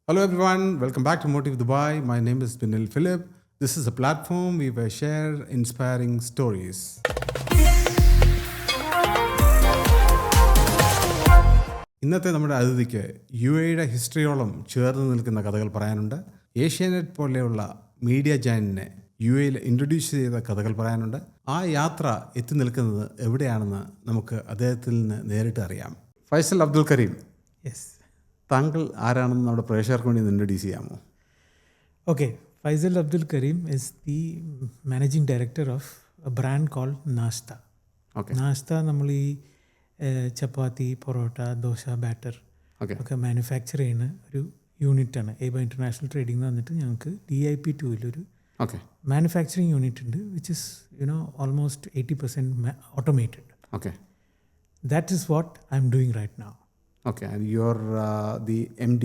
Hello everyone, welcome back to Motive Dubai. My name is Binil Philip. This is a platform where we share inspiring stories. ഇന്നത്തെ നമ്മുടെ അതിഥിക്ക് U എയുടെ ഹിസ്റ്ററിയോളം ചേർന്ന് നിൽക്കുന്ന കഥകൾ പറയാനുണ്ട്. ഏഷ്യാനെറ്റ് പോലെയുള്ള മീഡിയ ജയന്റിനെ യു എയിൽ ഇൻട്രൊഡ്യൂസ് ചെയ്ത കഥകൾ പറയാനുണ്ട്. ആ യാത്ര എത്തി നിൽക്കുന്നത് എവിടെയാണെന്ന് നമുക്ക് അദ്ദേഹത്തിൽ നിന്ന് നേരിട്ട് അറിയാം. ഫൈസൽ അബ്ദുൽ കരീം, യെസ്, താങ്കൾ ആരാണെന്ന് നമ്മുടെ പ്രേക്ഷകർക്ക് വേണ്ടി ഇൻട്രൊഡ്യൂസ് ചെയ്യാമോ? Okay. Faisal Abdul Kareem is the managing director of a brand called Nasta. Nasta നമ്മൾ ഈ ചപ്പാത്തി, പൊറോട്ട, ദോശ, ബാറ്റർ ഒക്കെ മാനുഫാക്ചർ ചെയ്യുന്ന ഒരു യൂണിറ്റാണ്. ഏബ ഇൻ്റർനാഷണൽ ട്രേഡിംഗ് എന്ന് പറഞ്ഞിട്ട് ഞങ്ങൾക്ക് DIP 2 മാനുഫാക്ചറിങ് യൂണിറ്റ് ഉണ്ട്, which is almost 80% automated. That is what I'm doing right now. Okay, and you're the MD.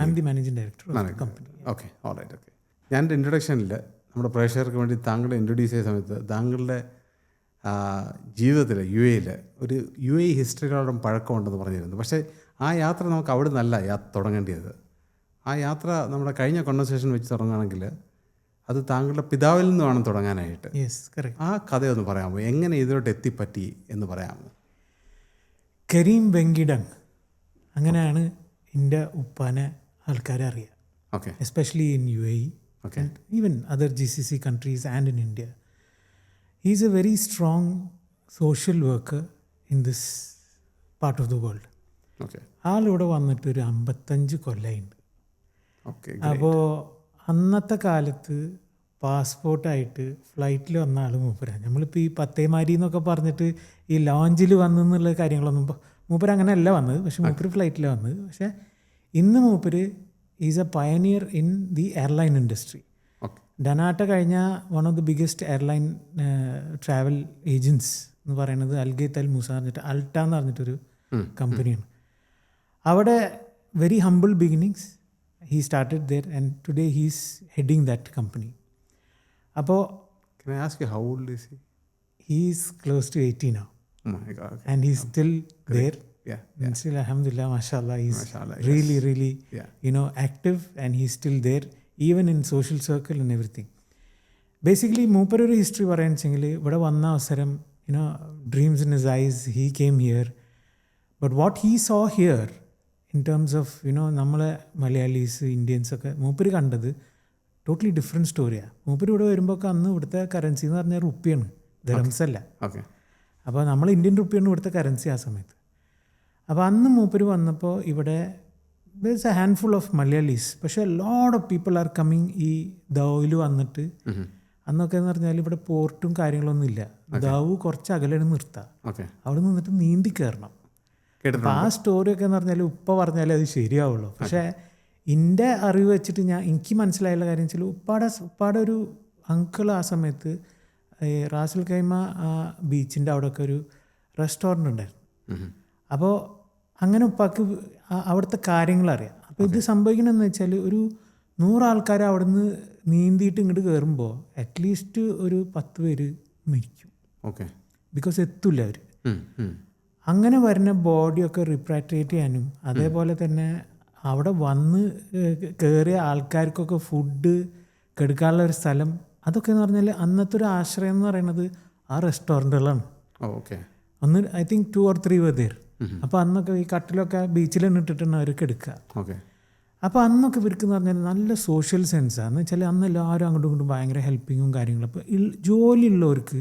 I'm the managing director of the company. Okay, all right, okay. ഞാൻ എൻ്റെ ഇൻട്രൊഡക്ഷനിൽ നമ്മുടെ പ്രേക്ഷകർക്ക് വേണ്ടി താങ്കളെ introduce ചെയ്ത സമയത്ത് താങ്കളുടെ ജീവിതത്തിൽ ഒരു യു എ ഹിസ്റ്ററിയോളം പഴക്കമുണ്ടെന്ന് പറഞ്ഞിരുന്നു. പക്ഷേ ആ യാത്ര നമുക്ക് അവിടെ നിന്നല്ല തുടങ്ങേണ്ടത്. ആ യാത്ര നമ്മുടെ കഴിഞ്ഞ കോൺവെർസേഷൻ വെച്ച് തുടങ്ങുകയാണെങ്കിൽ അത് താങ്കളുടെ പിതാവിൽ നിന്ന് വേണം തുടങ്ങാനായിട്ട്. ആ കഥയൊന്ന് പറയാമോ? എങ്ങനെ ഇതിലോട്ട് എത്തിപ്പറ്റി എന്ന് പറയാമോ? കരീം വെങ്കിഡങ്, അങ്ങനെയാണ് എൻ്റെ ഉപ്പാനെ ആൾക്കാരെ അറിയുക. Especially in UAE and even other GCC countries and in India. He is a very strong social worker in this part of the world. ആളിവിടെ വന്നിട്ട് ഒരു 55 കൊല്ലമുണ്ട്. അപ്പോൾ അന്നത്തെ കാലത്ത് പാസ്പോർട്ടായിട്ട് ഫ്ലൈറ്റിൽ വന്ന ആൾ മൂപ്പരാണ്. നമ്മളിപ്പോൾ ഈ പത്തേമാരി എന്നൊക്കെ പറഞ്ഞിട്ട് ഈ ലോഞ്ചിൽ വന്നെന്നുള്ള കാര്യങ്ങളൊന്നും മൂപ്പര് അങ്ങനെയല്ല വന്നത്. പക്ഷെ മൂപ്പര് ഫ്ലൈറ്റിലാണ് വന്നത്. പക്ഷേ ഇന്ന് മൂപ്പര് is a pioneer in the airline industry. Dnata കഴിഞ്ഞ one of the biggest airline travel agents എന്ന് പറയുന്നത് അൽഗേത്ത് അൽ മൂസ പറഞ്ഞിട്ട് അൾട്ട എന്ന് പറഞ്ഞിട്ടൊരു കമ്പനിയാണ്. അവിടെ very humble beginnings he started there and today he's heading that company. അപ്പോൾ can I ask you how old is he? He is close to 80 now. Oh my God. And he's still there. Yeah. And still, alhamdulillah, mashallah, he's really active, and he's still there even in social circle and everything. Basically മൂപ്പരൊരു history പറയുകയാണെന്നുവെച്ചെങ്കിൽ ഇവിടെ വന്ന അവസരം dreams in his eyes he came here. But what he saw here in terms of നമ്മളെ മലയാളീസ്, ഇന്ത്യൻസൊക്കെ മൂപ്പര് കണ്ടത് totally different സ്റ്റോറിയാണ്. മൂപ്പര് ഇവിടെ വരുമ്പോൾ അന്ന് ഇവിടുത്തെ കറൻസി എന്ന് പറഞ്ഞാൽ റുപ്പിയാണ്, ദർഹംസ് അല്ല. അപ്പോൾ നമ്മൾ ഇന്ത്യൻ റുപ്പിയാണ് ഇവിടുത്തെ കറൻസി ആ സമയത്ത്. അപ്പോൾ അന്ന് മൂപ്പര് വന്നപ്പോൾ ഇവിടെ there's a handful of Malayalis, പക്ഷേ load of people are coming. ഈ ദാവിൽ വന്നിട്ട് അന്നൊക്കെ എന്ന് പറഞ്ഞാൽ ഇവിടെ പോർട്ടും കാര്യങ്ങളൊന്നും ഇല്ല. ദാവു കുറച്ച് അകലാണ് നിർത്താം, അവിടെ നിന്നിട്ട് നീന്തി കയറണം. അപ്പോൾ ആ സ്റ്റോറിയൊക്കെ എന്ന് പറഞ്ഞാൽ ഉപ്പ പറഞ്ഞാലേ അത് ശരിയാവുള്ളൂ. പക്ഷേ എൻ്റെ അറിവ് വെച്ചിട്ട് എനിക്ക് മനസ്സിലായുള്ള കാര്യം വെച്ചാൽ ഉപ്പാടെ ഒരു അങ്കിൾ ആ സമയത്ത് റാസൽ ഖൈമ ബീച്ചിൻ്റെ അവിടെയൊക്കെ ഒരു റെസ്റ്റോറൻറ്റ് ഉണ്ടായിരുന്നു. അപ്പോൾ അങ്ങനെ ഉപ്പാക്ക് അവിടുത്തെ കാര്യങ്ങളറിയാം. അപ്പോൾ ഇത് സംഭവിക്കണമെന്ന് വെച്ചാൽ ഒരു 100 ആൾക്കാർ അവിടെ നിന്ന് നീന്തിയിട്ട് ഇങ്ങോട്ട് കയറുമ്പോൾ അറ്റ്ലീസ്റ്റ് ഒരു 10 പേര് മരിക്കും. ബിക്കോസ് എത്തില്ല അവർ. അങ്ങനെ വരുന്ന ബോഡിയൊക്കെ റിപ്പാട്രിയേറ്റ് ചെയ്യാനും അതേപോലെ തന്നെ അവിടെ വന്ന് കയറിയ ആൾക്കാർക്കൊക്കെ ഫുഡ് കെടുക്കാനുള്ള ഒരു സ്ഥലം, അതൊക്കെ എന്ന് പറഞ്ഞാൽ അന്നത്തെ ഒരു ആശ്രയം എന്ന് പറയുന്നത് ആ റെസ്റ്റോറൻറ്റുകളാണ്. ഒന്ന് I think 2 or 3 were there. അപ്പോൾ അന്നൊക്കെ ഈ കട്ടിലൊക്കെ ബീച്ചിൽ തന്നെ ഇട്ടിട്ടാണ് അവർ കെടുക്കുക. അപ്പോൾ അന്നൊക്കെ ഇവർക്ക് എന്ന് പറഞ്ഞാൽ നല്ല സോഷ്യൽ സെൻസാണ്. എന്ന് വെച്ചാൽ അന്ന് എല്ലാവരും അങ്ങോട്ടും ഇങ്ങോട്ടും ഭയങ്കര ഹെൽപ്പിങ്ങും കാര്യങ്ങളും. അപ്പോൾ ജോലിയുള്ളവർക്ക്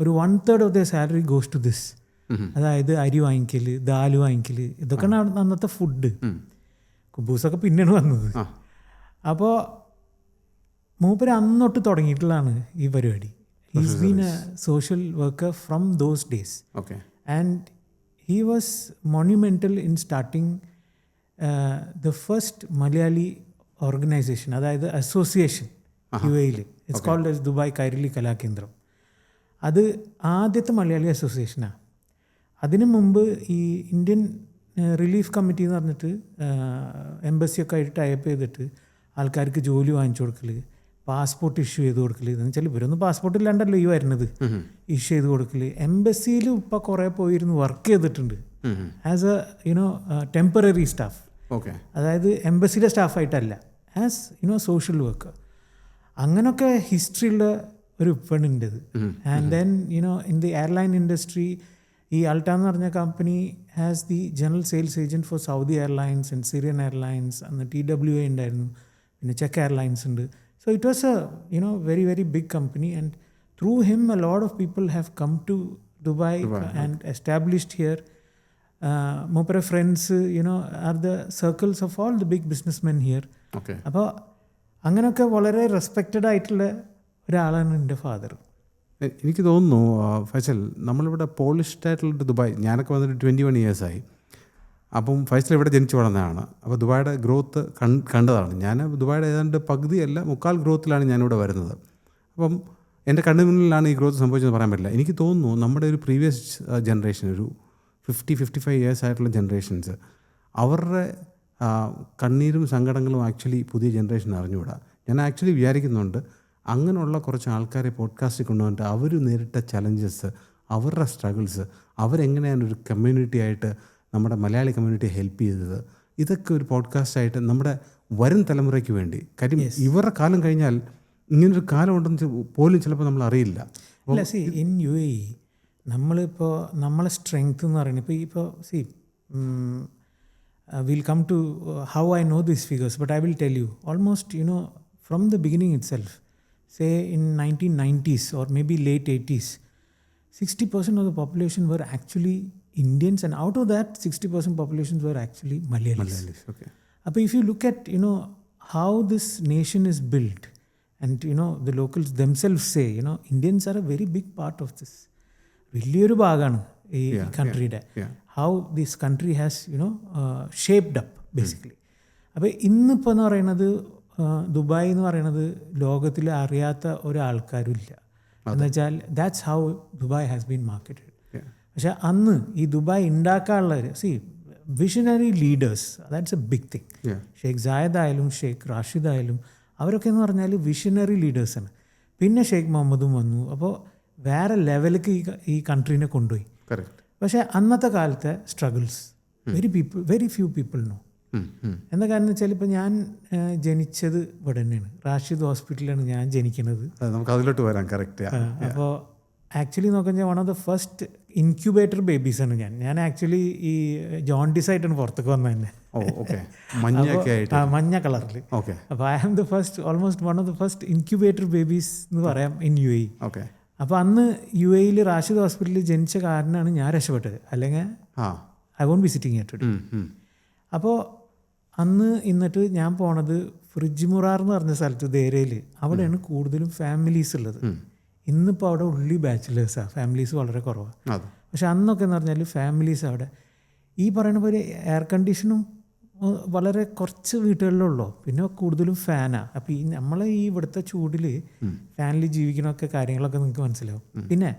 ഒരു 1/3 of the salary goes to this. അതായത് അരി വാങ്ങിക്കൽ, ദാല് വാങ്ങിക്കൽ, ഇതൊക്കെയാണ് അന്നത്തെ ഫുഡ്. കുബൂസൊക്കെ പിന്നെയാണ് വന്നത്. അപ്പോൾ മൂപ്പര് അന്നൊട്ട് തുടങ്ങിയിട്ടുള്ളതാണ് ഈ പരിപാടി. He's been a social worker from those days. And he was monumental in starting the first Malayali organisation, അതായത് association UAE. It's called as Dubai Kairali Kalakendram. അത് ആദ്യത്തെ മലയാളി അസോസിയേഷനാണ്. അതിനു മുമ്പ് ഈ ഇന്ത്യൻ റിലീഫ് കമ്മിറ്റി എന്ന് പറഞ്ഞിട്ട് എംബസിയൊക്കെ ആയിട്ട് ടൈപ്പ് ചെയ്തിട്ട് ആൾക്കാർക്ക് ജോലി വാങ്ങിച്ചു കൊടുക്കൽ, പാസ്പോർട്ട് ഇഷ്യൂ ചെയ്ത് കൊടുക്കൽ. എന്ന് വെച്ചാൽ ഇവരൊന്നും പാസ്പോർട്ട് ഇല്ലാണ്ടല്ലോ ഈ വരുന്നത്, ഇഷ്യൂ ചെയ്ത് കൊടുക്കൽ. എംബസിയിൽ ഇപ്പോൾ കുറേ പോയിരുന്ന് വർക്ക് ചെയ്തിട്ടുണ്ട് as a temporary staff. Okay. അതായത് എംബസിയുടെ സ്റ്റാഫായിട്ടല്ല, ആസ് സോഷ്യൽ വർക്കർ. അങ്ങനെയൊക്കെ ഹിസ്റ്ററിയുള്ള ഒരു പെണ്ണുണ്ട്. And then in the airline industry ഈ അൾട്ട എന്ന് പറഞ്ഞ company has the general sales agent for Saudi Airlines and Syrian Airlines, അന്ന് TWA ഉണ്ടായിരുന്നു, പിന്നെ ചെക്ക് എയർലൈൻസ് ഉണ്ട്. So it was a very very big company and through him a lot of people have come to Dubai and established here. മൂപ്പരെ friends are the circles of all the big business men here. അപ്പോൾ അങ്ങനെയൊക്കെ വളരെ respected ആയിട്ടുള്ള ഒരാളാണ് എൻ്റെ father. എനിക്ക് തോന്നുന്നു ഫൈസൽ, നമ്മളിവിടെ പോളിഷ്ഡ് ആയിട്ടുള്ള ദുബായ്, ഞാനൊക്കെ വന്നിട്ട് 21 ഇയേഴ്സായി. അപ്പം ഫൈസൽ ഇവിടെ ജനിച്ചു വളർന്നതാണ്. അപ്പോൾ ദുബായുടെ ഗ്രോത്ത് കണ്ടതാണ് ഞാൻ. ദുബായുടെ ഏതാണ്ട് പകുതിയല്ല 3/4 ഗ്രോത്തിലാണ് ഞാനിവിടെ വരുന്നത്. അപ്പം എൻ്റെ കണ്ണിന് മുന്നിലാണ് ഈ ഗ്രോത്ത് സംഭവിച്ചതെന്ന് പറയാൻ പറ്റില്ല. എനിക്ക് തോന്നുന്നു നമ്മുടെ ഒരു പ്രീവിയസ് ജനറേഷൻ, ഒരു 50-55 ഇയേഴ്സ് ആയിട്ടുള്ള ജനറേഷൻസ്, അവരുടെ കണ്ണീരും സങ്കടങ്ങളും ആക്ച്വലി പുതിയ ജനറേഷൻ അറിഞ്ഞുകൂടാ. ഞാൻ ആക്ച്വലി വിചാരിക്കുന്നുണ്ട് അങ്ങനെയുള്ള കുറച്ച് ആൾക്കാരെ പോഡ്കാസ്റ്റിൽ കൊണ്ടുവന്നിട്ട് അവർ നേരിട്ട ചലഞ്ചസ്, അവരുടെ സ്ട്രഗിൾസ്, അവരെങ്ങനെയാണ് ഒരു കമ്മ്യൂണിറ്റി ആയിട്ട് നമ്മുടെ മലയാളി കമ്മ്യൂണിറ്റിയെ ഹെൽപ്പ് ചെയ്തത്, ഇതൊക്കെ ഒരു പോഡ്കാസ്റ്റായിട്ട് നമ്മുടെ വരും തലമുറയ്ക്ക് വേണ്ടി. കാര്യം ഇവരുടെ കാലം കഴിഞ്ഞാൽ ഇങ്ങനൊരു കാലം ഉണ്ടെന്ന് പോലും ചിലപ്പോൾ നമ്മൾ അറിയില്ല. അല്ല, സി ഇൻ UAE നമ്മളിപ്പോൾ നമ്മളെ സ്ട്രെങ്ത് എന്ന് പറയുന്നത് ഇപ്പോൾ we'll come to how I know these figures, but I will tell you almost from the beginning itself, say in 1990s or maybe late 80s, 60% of the population were actually Indians, and out of that 60% populations were actually Malayalis. Okay. But if you look at how this nation is built, and the locals themselves say Indians are a very big part of this. വലിയൊരു ഭാഗമാണ് ഈ കൺട്രിയുടെ how this country has shaped up basically. അപ്പോൾ ഇന്നിപ്പോൾ എന്ന് പറയുന്നത് Dubai എന്ന് പറയുന്നത് ലോകത്തിൽ അറിയാത്ത ഒരാൾക്കാരും ഇല്ല. എന്ന് വെച്ചാൽ that's how Dubai has been marketed. പക്ഷെ അന്ന് ഈ ദുബായ് ഉണ്ടാക്കാനുള്ളവർ visionary leaders, that's a big thing. Sheikh Zayed ആയാലും ഷെയ്ഖ് റാഷിദ് ആയാലും അവരൊക്കെ എന്ന് പറഞ്ഞാൽ വിഷനറി ലീഡേഴ്സാണ്. പിന്നെ ഷെയ്ഖ് മുഹമ്മദും വന്നു. അപ്പോൾ വേറെ ലെവലിലേക്ക് ഈ കൺട്രീനെ കൊണ്ടുപോയി. പക്ഷേ അന്നത്തെ കാലത്തെ struggles very few people know. എന്താ കാരണം എന്ന് വെച്ചാൽ ഇപ്പോൾ ഞാൻ ജനിച്ചത് ഇവിടെ തന്നെയാണ്, റാഷിദ് ഹോസ്പിറ്റലിലാണ് ഞാൻ ജനിക്കുന്നത്. നമുക്ക് അതിലോട്ട് വരാം. കറക്റ്റ്. അപ്പോൾ ആക്ച്വലി നോക്കിയാൽ one of the first incubator ബേബീസാണ് ഞാൻ ആക്ച്വലി ഈ ജോണ്ടിസ് ആയിട്ടാണ് പുറത്തേക്ക് വന്നത് തന്നെ. മഞ്ഞ കളറിൽ. അപ്പോൾ I am the first, almost one of the first incubator babies എന്ന് പറയാം ഇൻ UAE. അപ്പോൾ അന്ന് UAE റാഷിദ് ഹോസ്പിറ്റലിൽ ജനിച്ച കാരണമാണ് ഞാൻ രക്ഷപ്പെട്ടത്, അല്ലെങ്കിൽ I won't be sitting here today. അപ്പോൾ അന്ന് എന്നിട്ട് ഞാൻ പോണത് ഫ്രിഡ്ജ്-മുറാർ എന്ന് പറഞ്ഞ സ്ഥലത്ത് ദേരയിൽ, അവിടെയാണ് കൂടുതലും ഫാമിലീസ് ഉള്ളത്. ഇന്നിപ്പോൾ അവിടെ ഉള്ളി ബാച്ചിലേഴ്സാണ്, ഫാമിലീസ് വളരെ കുറവാണ്. പക്ഷെ അന്നൊക്കെ എന്ന് പറഞ്ഞാൽ ഫാമിലീസ് അവിടെ ഈ പറയുന്ന പോലെ എയർ കണ്ടീഷനും വളരെ കുറച്ച് വീട്ടുകളിലുള്ളൂ, പിന്നെ കൂടുതലും ഫാനാണ്. അപ്പോൾ നമ്മളെ ഈ ഇവിടുത്തെ ചൂടിൽ ഫാനിൽ ജീവിക്കണമൊക്കെ കാര്യങ്ങളൊക്കെ നിങ്ങൾക്ക് മനസ്സിലാവും. പിന്നെ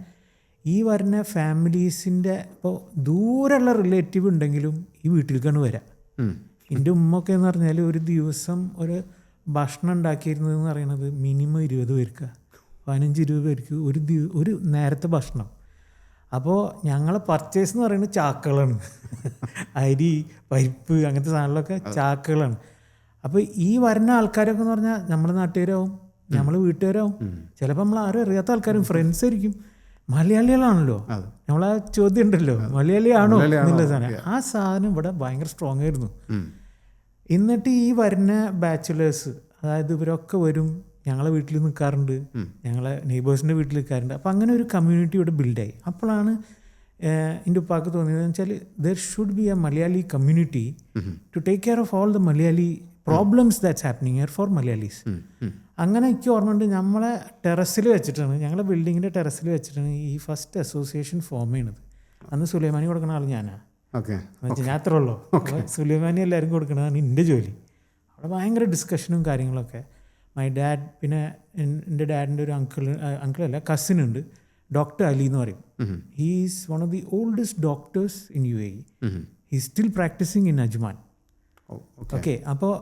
ഈ വരുന്ന ഫാമിലീസിൻ്റെ ഇപ്പോൾ ദൂരമുള്ള റിലേറ്റീവ് ഉണ്ടെങ്കിലും ഈ വീട്ടിലേക്കാണ് വരാം. എൻ്റെ ഉമ്മൊക്കെ എന്ന് പറഞ്ഞാൽ ഒരു ദിവസം ഒരു ഭക്ഷണം ഉണ്ടാക്കിയിരുന്നതെന്ന് പറയുന്നത് മിനിമം 20 പേർക്ക്, 15-20 പേർക്ക് ഒരു നേരത്തെ ഭക്ഷണം. അപ്പോൾ ഞങ്ങളെ പർച്ചേസ് എന്ന് പറയുന്നത് ചാക്കുകളാണ്. അരി, പരിപ്പ്, അങ്ങനത്തെ സാധനങ്ങളൊക്കെ ചാക്കുകളാണ്. അപ്പോൾ ഈ വരുന്ന ആൾക്കാരൊക്കെ എന്ന് പറഞ്ഞാൽ നമ്മുടെ നാട്ടുകാരാവും, നമ്മളെ വീട്ടുകാരാവും, ചിലപ്പോൾ നമ്മൾ ആരും അറിയാത്ത ആൾക്കാരും ഫ്രണ്ട്സ് ആയിരിക്കും. മലയാളികളാണല്ലോ, നമ്മളാ ചോദ്യം ഉണ്ടല്ലോ, മലയാളിയാണോ എന്നുള്ള സാധനം. ആ സാധനം ഇവിടെ ഭയങ്കര സ്ട്രോങ് ആയിരുന്നു. എന്നിട്ട് ഈ വരുന്ന ബാച്ചിലേഴ്സ്, അതായത് ഇവരൊക്കെ വരും, ഞങ്ങളെ വീട്ടിൽ നിൽക്കാറുണ്ട്, ഞങ്ങളെ നെയ്ബേഴ്സിൻ്റെ വീട്ടിൽ നിൽക്കാറുണ്ട്. അപ്പോൾ അങ്ങനെ ഒരു കമ്മ്യൂണിറ്റി ഇവിടെ ബിൽഡായി. അപ്പോഴാണ് എൻ്റെ ഉപ്പാക്ക് തോന്നിയതെന്ന് വെച്ചാൽ there should be a Malayali community to take care of all the Malayali problems that's happening here for Malayalis. അങ്ങനെ എനിക്ക് ഓർമ്മയുണ്ട്, നമ്മളെ ടെറസിൽ വെച്ചിട്ടാണ്, ഞങ്ങളെ ബിൽഡിങ്ങിൻ്റെ ടെറസിൽ വെച്ചിട്ടാണ് ഈ ഫസ്റ്റ് അസോസിയേഷൻ ഫോം ചെയ്യണത്. അന്ന് സുലൈമാനി കൊടുക്കുന്ന ആൾ ഞാനാണ്. ഞാൻ അത്രേ ഉള്ളൂ. സുലൈമാനി എല്ലാവരും കൊടുക്കണതാണ് എൻ്റെ ജോലി. അവിടെ ഭയങ്കര ഡിസ്കഷനും കാര്യങ്ങളൊക്കെ. മൈ ഡാഡ്, പിന്നെ എൻ്റെ ഡാഡിൻ്റെ ഒരു അങ്കിളല്ല കസിനുണ്ട്, ഡോക്ടർ അലി എന്ന് പറയും. He is one of the oldest doctors in UAE. He still practising in Ajman. Okay, അപ്പോൾ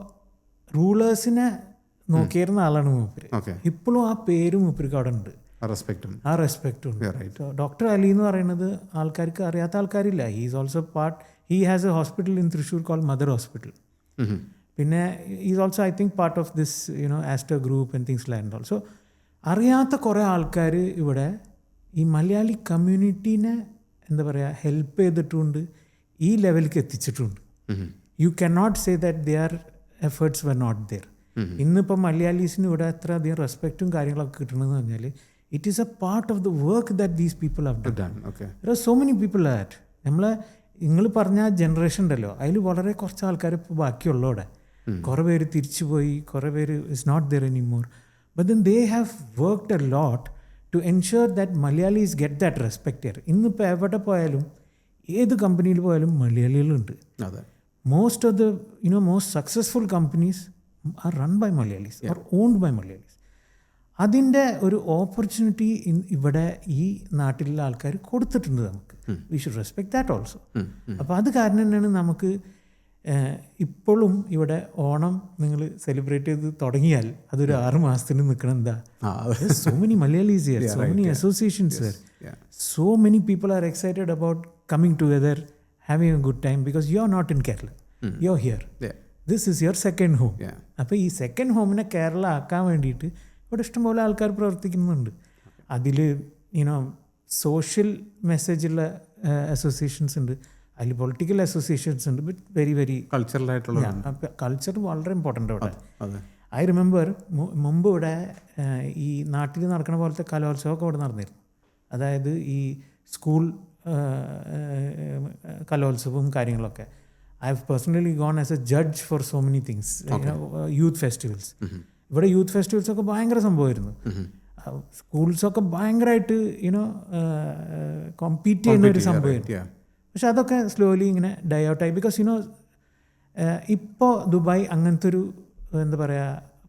റൂളേഴ്സിനെ നോക്കിയിരുന്ന ആളാണ് മൂപ്പര്. ഇപ്പോഴും ആ പേര് മൂപ്പർക്ക് അവിടെ ഉണ്ട്, ആ റെസ്പെക്റ്റും ഉണ്ട്. ഡോക്ടർ അലി എന്ന് പറയുന്നത് ആൾക്കാർക്ക് അറിയാത്ത ആൾക്കാരില്ല. He is also part, he has a hospital in Thrissur called Mother Hospital. പിന്നെ is also I think part of this Aster group and things like also. അറിയാത്ത കുറേ ആൾക്കാർ ഇവിടെ ഈ മലയാളി കമ്മ്യൂണിറ്റീനെ എന്താ പറയുക ഹെൽപ്പ് ചെയ്തിട്ടുണ്ട്, ഈ ലെവലിലേക്ക് എത്തിച്ചിട്ടുണ്ട്. You can not say that their efforts were not there. ഇന്നിപ്പോൾ മലയാളീസിന് ഇവിടെ അത്ര അധികം റെസ്പെക്റ്റും കാര്യങ്ങളൊക്കെ കിട്ടണമെന്ന് പറഞ്ഞാൽ it is a part of the work that these people have done. There are so many people that നമ്മളെ നിങ്ങൾ പറഞ്ഞ ജനറേഷൻ ഉണ്ടല്ലോ, അതിൽ വളരെ കുറച്ച് ആൾക്കാർ ഇപ്പോൾ ബാക്കിയുള്ളവിടെ. കുറേ പേര് തിരിച്ചു പോയി, കുറേ പേര് is not there anymore. But then they have worked a lot to ensure that Malayalis get that respect here. ഇന്നിപ്പോൾ എവിടെ പോയാലും ഏത് കമ്പനിയിൽ പോയാലും മലയാളികളുണ്ട്. Most of the most successful companies are run by Malayalis or owned by Malayalis. അതിൻ്റെ ഒരു ഓപ്പർച്യൂണിറ്റി ഇവിടെ ഈ നാട്ടിലുള്ള ആൾക്കാർ കൊടുത്തിട്ടുണ്ട് നമുക്ക്. We should respect that also. അപ്പോൾ അത് കാരണം തന്നെയാണ് നമുക്ക് ഇപ്പോഴും ഇവിടെ ഓണം നിങ്ങൾ സെലിബ്രേറ്റ് ചെയ്ത് തുടങ്ങിയാൽ അതൊരു 6 മാസത്തിന് നിൽക്കണം. എന്താ, so many Malayalis here, so many associations here, so many people are excited about coming together, having a good time, because you are not in Kerala, you are here, this is your second home. അപ്പോൾ ഈ second ഹോമിനെ Kerala ആക്കാൻ വേണ്ടിയിട്ട് ഇവിടെ ഇഷ്ടംപോലെ ആൾക്കാർ പ്രവർത്തിക്കുന്നുണ്ട്. അതിൽ social മെസ്സേജുള്ള associations ഉണ്ട്, അതിൽ പൊളിറ്റിക്കൽ അസോസിയേഷൻസ് ഉണ്ട്, ബട്ട് വെരി വെരി കൾച്ചറലായിട്ടുള്ള കൾച്ചർ വളരെ ഇമ്പോർട്ടൻ്റ് അവിടെ. ഐ റിമെമ്പർ മുമ്പ് ഇവിടെ ഈ നാട്ടിൽ നടക്കുന്ന പോലത്തെ കലോത്സവമൊക്കെ ഇവിടെ നടന്നിരുന്നു. അതായത് ഈ സ്കൂൾ കലോത്സവവും കാര്യങ്ങളൊക്കെ. I have personally gone as a judge for so many things, youth festivals. ഇവിടെ യൂത്ത് ഫെസ്റ്റിവൽസൊക്കെ ഭയങ്കര സംഭവമായിരുന്നു. സ്കൂൾസൊക്കെ ഭയങ്കരമായിട്ട് കോമ്പീറ്റ് ചെയ്യുന്ന ഒരു സംഭവമായിരുന്നു. പക്ഷെ അതൊക്കെ സ്ലോലി ഇങ്ങനെ ഡൈ ഔട്ടായി. ബിക്കോസ് ഇപ്പോൾ ദുബായ് അങ്ങനത്തെ ഒരു എന്താ പറയുക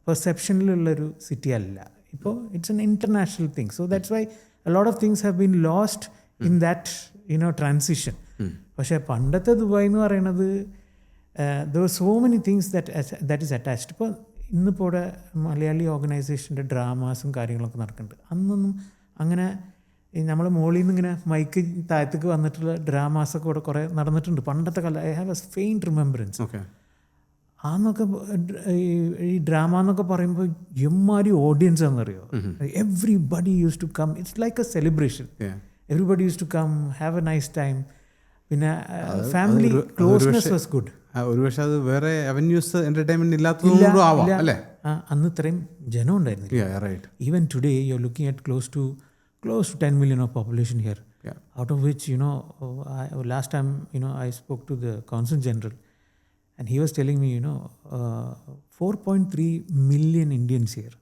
പെർസെപ്ഷനിലുള്ളൊരു സിറ്റി അല്ല. ഇപ്പോൾ it's an international thing. So that's why A lot of things have been lost in that transition. പക്ഷേ പണ്ടത്തെ ദുബായ് എന്ന് പറയുന്നത് there so many things that is attached. ഇപ്പോൾ ഇന്നിപ്പോൾ ഇവിടെ മലയാളി ഓർഗനൈസേഷൻ്റെ ഡ്രാമാസും കാര്യങ്ങളൊക്കെ നടക്കുന്നുണ്ട്. അന്നൊന്നും അങ്ങനെ നമ്മൾ മോളിൽ നിന്ന് ഇങ്ങനെ മൈക്ക് താഴത്തേക്ക് വന്നിട്ടുള്ള ഡ്രാമാസൊക്കെ ഇവിടെ കുറേ നടന്നിട്ടുണ്ട് പണ്ടത്തെ കാലം. I have a faint remembrance. അന്നൊക്കെ ഈ ഡ്രാമ എന്നൊക്കെ പറയുമ്പോൾ എമ്മാരി ഓഡിയൻസ് ആണെന്നറിയോ. Everybody use to come, it's like a celebration. Everybody use to come, have a nice time. പിന്നെ ഫാമിലി ക്ലോസ്നെസ് വാസ് ഗുഡ്. ഒരുപക്ഷെ അത് വേറെ അവന്യൂസ് എന്റർടൈൻമെന്റ് ഇല്ലാത്തതുകൊണ്ടും ആവാം അല്ലേ. അന്ന് ഇത്രയും ജനം ഉണ്ടായിരുന്നില്ല. Even today you are looking at close to 10 million of population here, out of which last time I spoke to the Consul General and he was telling me 4.3 million Indians here,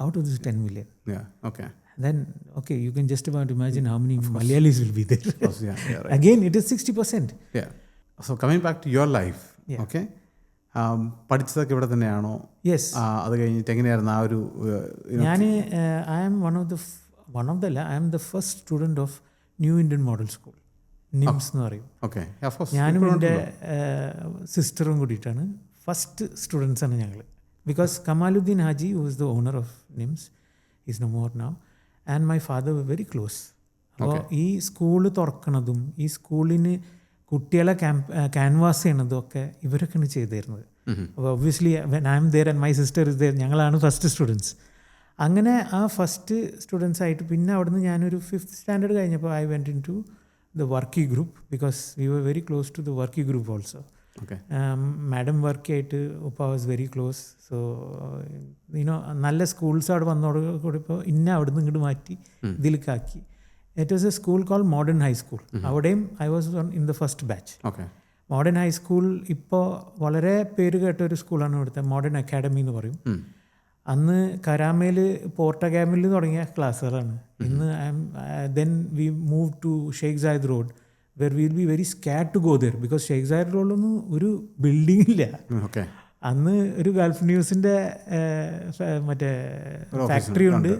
out of this 10 million. Then you can just about imagine how many Malayalis will be there. Again, it is 60%. So coming back to your life, പഠിച്ചതൊക്കെ ഇവിടെ തന്നെയാണോ? Yes. അത് കഴിഞ്ഞിട്ട് എങ്ങനെയായിരുന്നു ആ ഒരു? ഞാൻ I am I am the first student of New Indian Model School, NIMS എന്ന് പറയും. ഞാനും എൻ്റെ സിസ്റ്ററും കൂടിയിട്ടാണ് ഫസ്റ്റ് സ്റ്റുഡൻസാണ് ഞങ്ങൾ. Because Kamaluddin Haji was the owner of NIMS, is no more now, and my father were very close. അപ്പോൾ ഈ സ്കൂൾ തുറക്കണതും ഈ സ്കൂളിന് കുട്ടികളെ ക്യാൻവാസ് ചെയ്യണതും ഒക്കെ ഇവരൊക്കെയാണ് ചെയ്തിരുന്നത്. അപ്പോൾ obviously when I'm there and my sister is there, ഞങ്ങളാണ് ഫസ്റ്റ് സ്റ്റുഡൻസ്. അങ്ങനെ ആ ഫസ്റ്റ് സ്റ്റുഡൻസ് ആയിട്ട് പിന്നെ അവിടുന്ന് ഞാനൊരു 5th സ്റ്റാൻഡേർഡ് കഴിഞ്ഞപ്പോൾ I went in to the Varkey group, because we were very close to the Varkey group also. Madam വർക്കിയായിട്ട് ഉപ്പ വാസ് വെരി ക്ലോസ്. സോ നല്ല സ്കൂൾസ് അവിടെ വന്നതോട് കൂടി ഇപ്പോൾ അവിടുന്ന് ഇങ്ങോട്ട് മാറ്റി ഇതിലേക്കാക്കി. It was a school call modern high school. അവിടെയും I was in the first batch. Modern high school ഇപ്പോൾ വളരെ പേര് കേട്ട ഒരു സ്കൂളാണ് ഇവിടുത്തെ മോഡേൺ അക്കാഡമി എന്ന് പറയും. അന്ന് കരാമയിൽ പോർട്ട് അക്കാഡമിയിൽ തുടങ്ങിയ ക്ലാസ്സുകളാണ്. ഇന്ന് then we move to Sheikh Zayed road, where will be very scared to go there, because Sheikh Zayed റോഡിലൊന്നും ഒരു ബിൽഡിംഗ് ഇല്ല. അന്ന് ഒരു ഗൾഫ് ന്യൂസിൻ്റെ മറ്റേ ഫാക്ടറി ഉണ്ട്,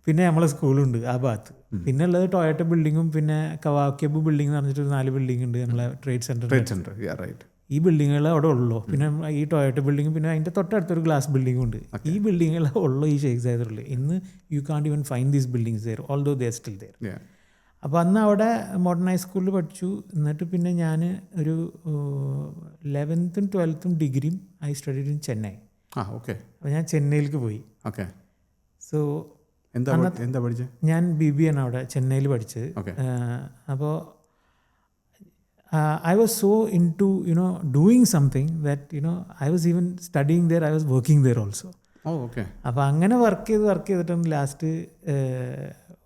പിന്നെ നമ്മളെ സ്കൂളുണ്ട് ആ ഭാഗത്ത്. പിന്നെ ഉള്ളത് ടൊയോട്ട ബിൽഡിങ്ങും പിന്നെ കവാക്കബ് ബിൽഡിംഗ് എന്ന് പറഞ്ഞിട്ട് 4 ബിൽഡിംഗ് ഉണ്ട് നമ്മളെ ട്രേഡ് സെൻറ്റർ. ഈ ബിൽഡിങ്ങുകൾ അവിടെ ഉള്ളൂ. പിന്നെ ഈ ടൊയോട്ട ബിൽഡിങ്ങും പിന്നെ അതിൻ്റെ തൊട്ടടുത്തൊരു ഗ്ലാസ് ബിൽഡിങ്ങും ഉണ്ട്. ഈ ബിൽഡിങ്ങുകളെ ഉള്ളൂ ഈ ഷെയ്ഖ് സായിദ് റോഡിൽ. ഇന്ന് you can't even find these buildings there, although they are still there. അപ്പോൾ അന്ന് അവിടെ മോഡേൺ ഹൈസ്കൂളിൽ പഠിച്ചു. എന്നിട്ട് പിന്നെ ഞാൻ ഒരു 11th 12th ഡിഗ്രിയും I studied in Chennai. Okay. അപ്പോൾ ഞാൻ ചെന്നൈയിലേക്ക് പോയി. ഓക്കെ. സോ എന്താ പഠിച്ചത്? ഞാൻ BBA ആണ് അവിടെ ചെന്നൈയിൽ പഠിച്ചത്. അപ്പോൾ I was so into, doing something that, I was even studying there, I was working there also. അപ്പോൾ അങ്ങനെ വർക്ക് ചെയ്തിട്ടാണ് ലാസ്റ്റ്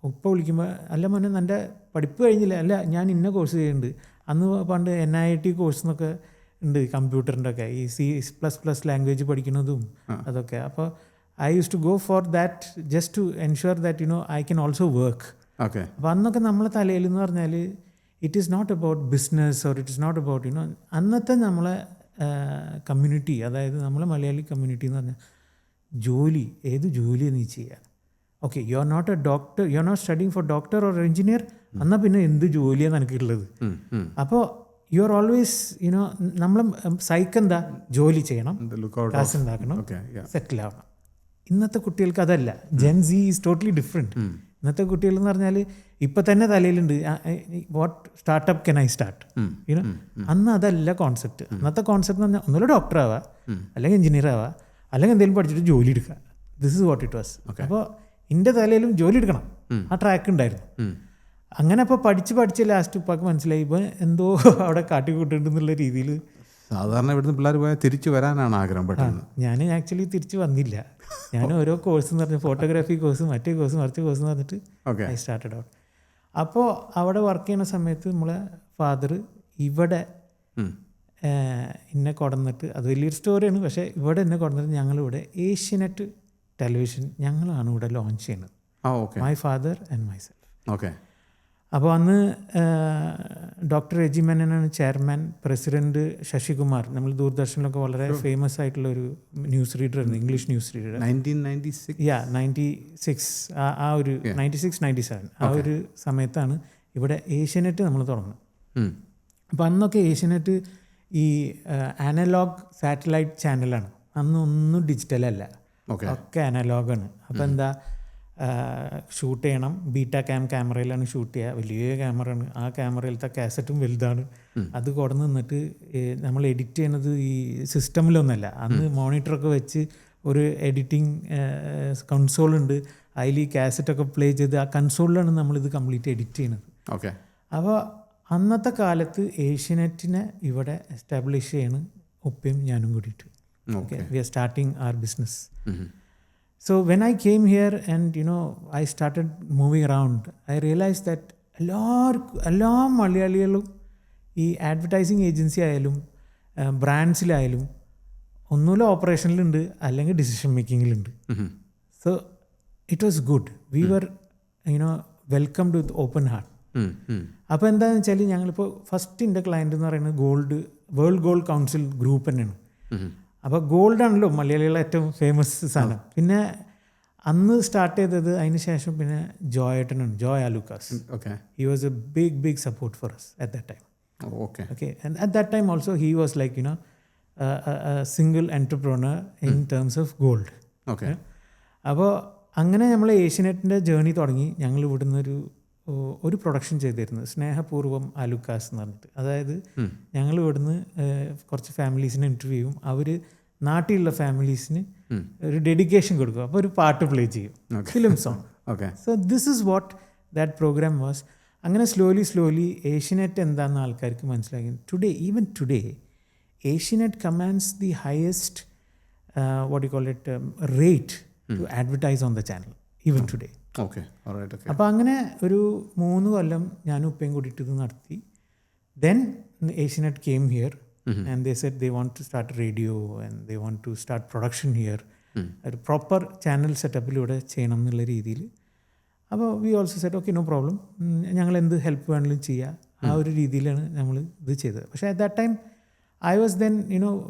ഉപ്പ വിളിക്കുമ്പോൾ, അല്ല മോനെ എൻ്റെ പഠിപ്പ് കഴിഞ്ഞില്ല. അല്ല, ഞാൻ ഇന്ന കോഴ്സ് ചെയ്യുന്നുണ്ട്. അന്ന് പണ്ട് NIT കോഴ്സ് എന്നൊക്കെ ഉണ്ട് കമ്പ്യൂട്ടറിൻ്റെ ഒക്കെ, ഈ C++ ലാംഗ്വേജ് പഠിക്കുന്നതും അതൊക്കെ. അപ്പോൾ I used to go for that just to ensure that, I can also work. അപ്പോൾ അന്നൊക്കെ നമ്മളെ തലയിൽ എന്ന് പറഞ്ഞാൽ it is not about business or it is not about അന്നത്തെ നമ്മളെ കമ്മ്യൂണിറ്റി, അതായത് നമ്മളെ മലയാളി കമ്മ്യൂണിറ്റി എന്ന് പറഞ്ഞാൽ ജോലി, ഏത് ജോലി നീ ചെയ്യുക. Okay, you are not a doctor, you are not studying for doctor or engineer, എന്നാൽ പിന്നെ എന്ത് ജോലിയാണ് എനിക്കുള്ളത്. അപ്പോൾ യു ആർ ഓൾവേസ് നമ്മളെ സൈക്ക് എന്താ, ജോലി ചെയ്യണം, കാശ് ഉണ്ടാക്കണം, സെറ്റിൽ ആവണം. ഇന്നത്തെ കുട്ടികൾക്ക് അതല്ല. Gen Z is totally different. ഇന്നത്തെ കുട്ടികൾ എന്ന് പറഞ്ഞാൽ ഇപ്പം തന്നെ തലയിലുണ്ട് what startup can I start. അന്ന് അതല്ല കോൺസെപ്റ്റ്. അന്നത്തെ കോൺസെപ്റ്റ് എന്ന് പറഞ്ഞാൽ ഒന്നുമില്ല ഡോക്ടർ ആവുക, അല്ലെങ്കിൽ എഞ്ചിനീയർ ആവുക, അല്ലെങ്കിൽ എന്തെങ്കിലും പഠിച്ചിട്ട് ജോലി എടുക്കുക. This is what it was. അപ്പോൾ എൻ്റെ തലയിലും ജോലി എടുക്കണം, ആ ട്രാക്ക് ഉണ്ടായിരുന്നു. അങ്ങനെ അപ്പോൾ പഠിച്ച് ലാസ്റ്റ് ഉപ്പാക്ക് മനസ്സിലായി ഇപ്പോൾ എന്തോ അവിടെ കാട്ടിക്കൂട്ടുണ്ടെന്നുള്ള രീതിയിൽ. സാധാരണ ഇവിടുന്ന് പിള്ളേർ പോയാൽ തിരിച്ചു വരാനാണ് ആഗ്രഹം. പെട്ടെന്ന് ഞാൻ ആക്ച്വലി തിരിച്ചു വന്നില്ല. ഞാൻ ഓരോ കോഴ്സ് എന്ന് പറഞ്ഞാൽ ഫോട്ടോഗ്രാഫി കോഴ്സ്, മറ്റേ കോഴ്സ്, മറിച്ച് കോഴ്സ് എന്ന് പറഞ്ഞിട്ട് ഐ സ്റ്റാർട്ടഡ് ഔട്ട്. അപ്പോൾ അവിടെ വർക്ക് ചെയ്യുന്ന സമയത്ത് നമ്മളെ ഫാദർ ഇവിടെ എന്നെ കൊണ്ടുവന്നിട്ട്, അത് വലിയൊരു സ്റ്റോറിയാണ്, പക്ഷേ ഇവിടെ എന്നെ കൊണ്ടുവന്നിട്ട് ഞങ്ങളിവിടെ ഏഷ്യനെറ്റ് ടെലിവിഷൻ ഞങ്ങളാണ് ഇവിടെ ലോഞ്ച് ചെയ്യുന്നത്. My father and myself. Okay. അപ്പോൾ അന്ന് ഡോക്ടർ എജി മേനനാണ് ചെയർമാൻ, പ്രസിഡന്റ് ശശികുമാർ, നമ്മൾ ദൂരദർശനിലൊക്കെ വളരെ ഫേമസ് ആയിട്ടുള്ള ഒരു ന്യൂസ് റീഡറായിരുന്നു, ഇംഗ്ലീഷ് ന്യൂസ് റീഡർ. 96 ആ ഒരു 96-97 ആ ഒരു സമയത്താണ് ഇവിടെ ഏഷ്യനെറ്റ് നമ്മൾ തുടങ്ങുന്നത്. അപ്പോൾ അന്നൊക്കെ ഏഷ്യനെറ്റ് ഈ അനലോഗ് സാറ്റലൈറ്റ് ചാനലാണ്. അന്നൊന്നും ഡിജിറ്റലല്ല, ഒക്കെ അനലോഗാണ്. അപ്പോൾ എന്താ, ഷൂട്ട് ചെയ്യണം, ബീറ്റാ ക്യാമറയിലാണ് ഷൂട്ട് ചെയ്യുക. വലിയ ക്യാമറയാണ്. ആ ക്യാമറയിലത്തെ കാസറ്റും വലുതാണ്. അത് കൊടന്ന് നിന്നിട്ട് നമ്മൾ എഡിറ്റ് ചെയ്യണത് ഈ സിസ്റ്റമിലൊന്നുമല്ല. അന്ന് മോണിറ്ററൊക്കെ വെച്ച് ഒരു എഡിറ്റിംഗ് കൺസോളുണ്ട്, അതിൽ ഈ കാസറ്റൊക്കെ പ്ലേ ചെയ്ത് ആ കൺസോളിലാണ് നമ്മളിത് കംപ്ലീറ്റ് എഡിറ്റ് ചെയ്യുന്നത്. അപ്പോൾ അന്നത്തെ കാലത്ത് ഏഷ്യനെറ്റിനെ ഇവിടെ എസ്റ്റാബ്ലിഷ് ചെയ്യണം ഉപ്പയും ഞാനും കൂടിയിട്ട്. Okay, we are starting our business. So when I came here and I started moving around, I realized that എല്ലാ മലയാളികളും ഈ അഡ്വർടൈസിങ് ഏജൻസി ആയാലും ബ്രാൻഡ്സിലായാലും ഒന്നുമില്ല ഓപ്പറേഷനിലുണ്ട്, അല്ലെങ്കിൽ ഡിസിഷൻ മേക്കിങ്ങിലുണ്ട്. So it was good. We were welcomed with open heart. അപ്പോൾ എന്താണെന്ന് വെച്ചാൽ ഞങ്ങളിപ്പോൾ ഫസ്റ്റ് എൻ്റെ ക്ലയൻറ്റ് എന്ന് പറയുന്നത് വേൾഡ് ഗോൾഡ് കൗൺസിൽ ഗ്രൂപ്പ് തന്നെയാണ്. അപ്പോൾ ഗോൾഡാണല്ലോ മലയാളികളെ ഏറ്റവും ഫേമസ് സാധനം. പിന്നെ അന്ന് സ്റ്റാർട്ട് ചെയ്തത്, അതിന് ശേഷം പിന്നെ ജോയേട്ടനാണ്, Joy Alukkas. He was a big support for us at that time. Okay, and at that time also he was like single entrepreneur in terms of gold. അപ്പോൾ അങ്ങനെ നമ്മൾ ഏഷ്യനെറ്റിൻ്റെ ജേർണി തുടങ്ങി. ഞങ്ങൾ ഇവിടുന്ന് ഒരു പ്രൊഡക്ഷൻ ചെയ്തിരുന്നത് സ്നേഹപൂർവ്വം ആലുക്കാസ് എന്ന് പറഞ്ഞിട്ട്. അതായത് ഞങ്ങൾ ഇവിടുന്ന് കുറച്ച് ഫാമിലീസിനെ ഇൻ്റർവ്യൂ ചെയ്യും, അവർ നാട്ടിലുള്ള ഫാമിലീസിന് ഒരു ഡെഡിക്കേഷൻ കൊടുക്കും, അപ്പോൾ ഒരു പാട്ട് പ്ലേ ചെയ്യും, film song. So this is what that programme was. അങ്ങനെ സ്ലോലി ഏഷ്യനെറ്റ് എന്താണെന്ന് ആൾക്കാർക്ക് മനസ്സിലാക്കി. Even today Asianet commands the highest what you call it rate to advertise on the channel even today. അപ്പോൾ അങ്ങനെ ഒരു 3 കൊല്ലം ഞാനും ഉപ്പയും കൂടിയിട്ട് ഇത് നടത്തി. Then Asianet came here and they said they want to start radio and they want to start production here. ഒരു proper channel സെറ്റപ്പിലൂടെ ചെയ്യണം എന്നുള്ള രീതിയിൽ. അപ്പോൾ we also said okay, no problem, ഞങ്ങൾ എന്ത് ഹെൽപ്പ് വേണമെങ്കിലും ചെയ്യുക. ആ ഒരു രീതിയിലാണ് നമ്മൾ ഇത് ചെയ്തത്. പക്ഷേ at that time I was then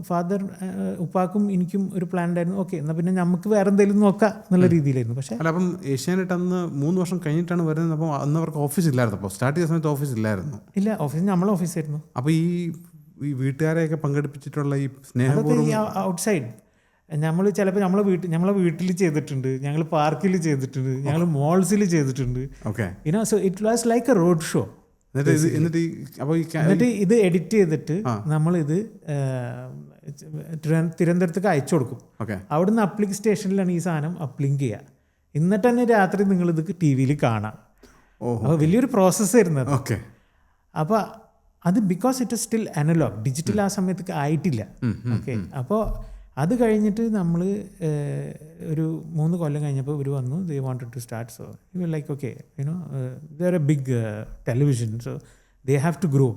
father, ഉപ്പാക്കും എനിക്കും ഒരു പ്ലാൻ ഉണ്ടായിരുന്നു. ഓക്കെ, എന്നാൽ പിന്നെ നമുക്ക് വേറെ എന്തെങ്കിലും നോക്കാം എന്നുള്ള രീതിയിലായിരുന്നു. പക്ഷേ അപ്പം ഏഷ്യാനെറ്റ് അന്ന് 3 വർഷം കഴിഞ്ഞിട്ടാണ് വരുന്നത്. അപ്പോൾ അന്ന് അവർക്ക് ഓഫീസ് ഇല്ലായിരുന്നു. അപ്പോൾ സ്റ്റാർട്ട് ചെയ്ത സമയത്ത് ഓഫീസ് ഇല്ലായിരുന്നു. ഇല്ല, ഓഫീസ് നമ്മളെ ഓഫീസായിരുന്നു. അപ്പോൾ ഈ വീട്ടുകാരെയൊക്കെ പങ്കെടുപ്പിച്ചിട്ടുള്ള ഈ സ്നേഹപൂർവ്വം ഔട്ട്സൈഡ് നമ്മൾ ചിലപ്പോൾ നമ്മളെ വീട്ടിൽ ചെയ്തിട്ടുണ്ട്, ഞങ്ങൾ പാർക്കിൽ ചെയ്തിട്ടുണ്ട്, ഞങ്ങൾ മോൾസിൽ ചെയ്തിട്ടുണ്ട്. Okay. So it was like A road show. എന്നിട്ട് ഇത് എഡിറ്റ് ചെയ്തിട്ട് നമ്മളിത് തിരുവനന്തപുരത്തേക്ക് അയച്ചു കൊടുക്കും. അവിടുന്ന് അപ്ലിങ്ക് സ്റ്റേഷനിലാണ് ഈ സാധനം അപ്ലിങ്ക് ചെയ്യുക. എന്നിട്ട് തന്നെ രാത്രി നിങ്ങളിത് ടി വിയിൽ കാണാം. അപ്പോൾ വലിയൊരു പ്രോസസ്സായിരുന്നു അത്. അപ്പോൾ അത് because it is still analogue, digital ആ സമയത്തേക്ക് ആയിട്ടില്ല. ഓക്കെ. അപ്പോൾ അത് കഴിഞ്ഞിട്ട് നമ്മൾ ഒരു 3 കൊല്ലം കഴിഞ്ഞപ്പോൾ ഇവർ വന്നു, they wanted to start. So you like okay they are a big television, so they have to grow.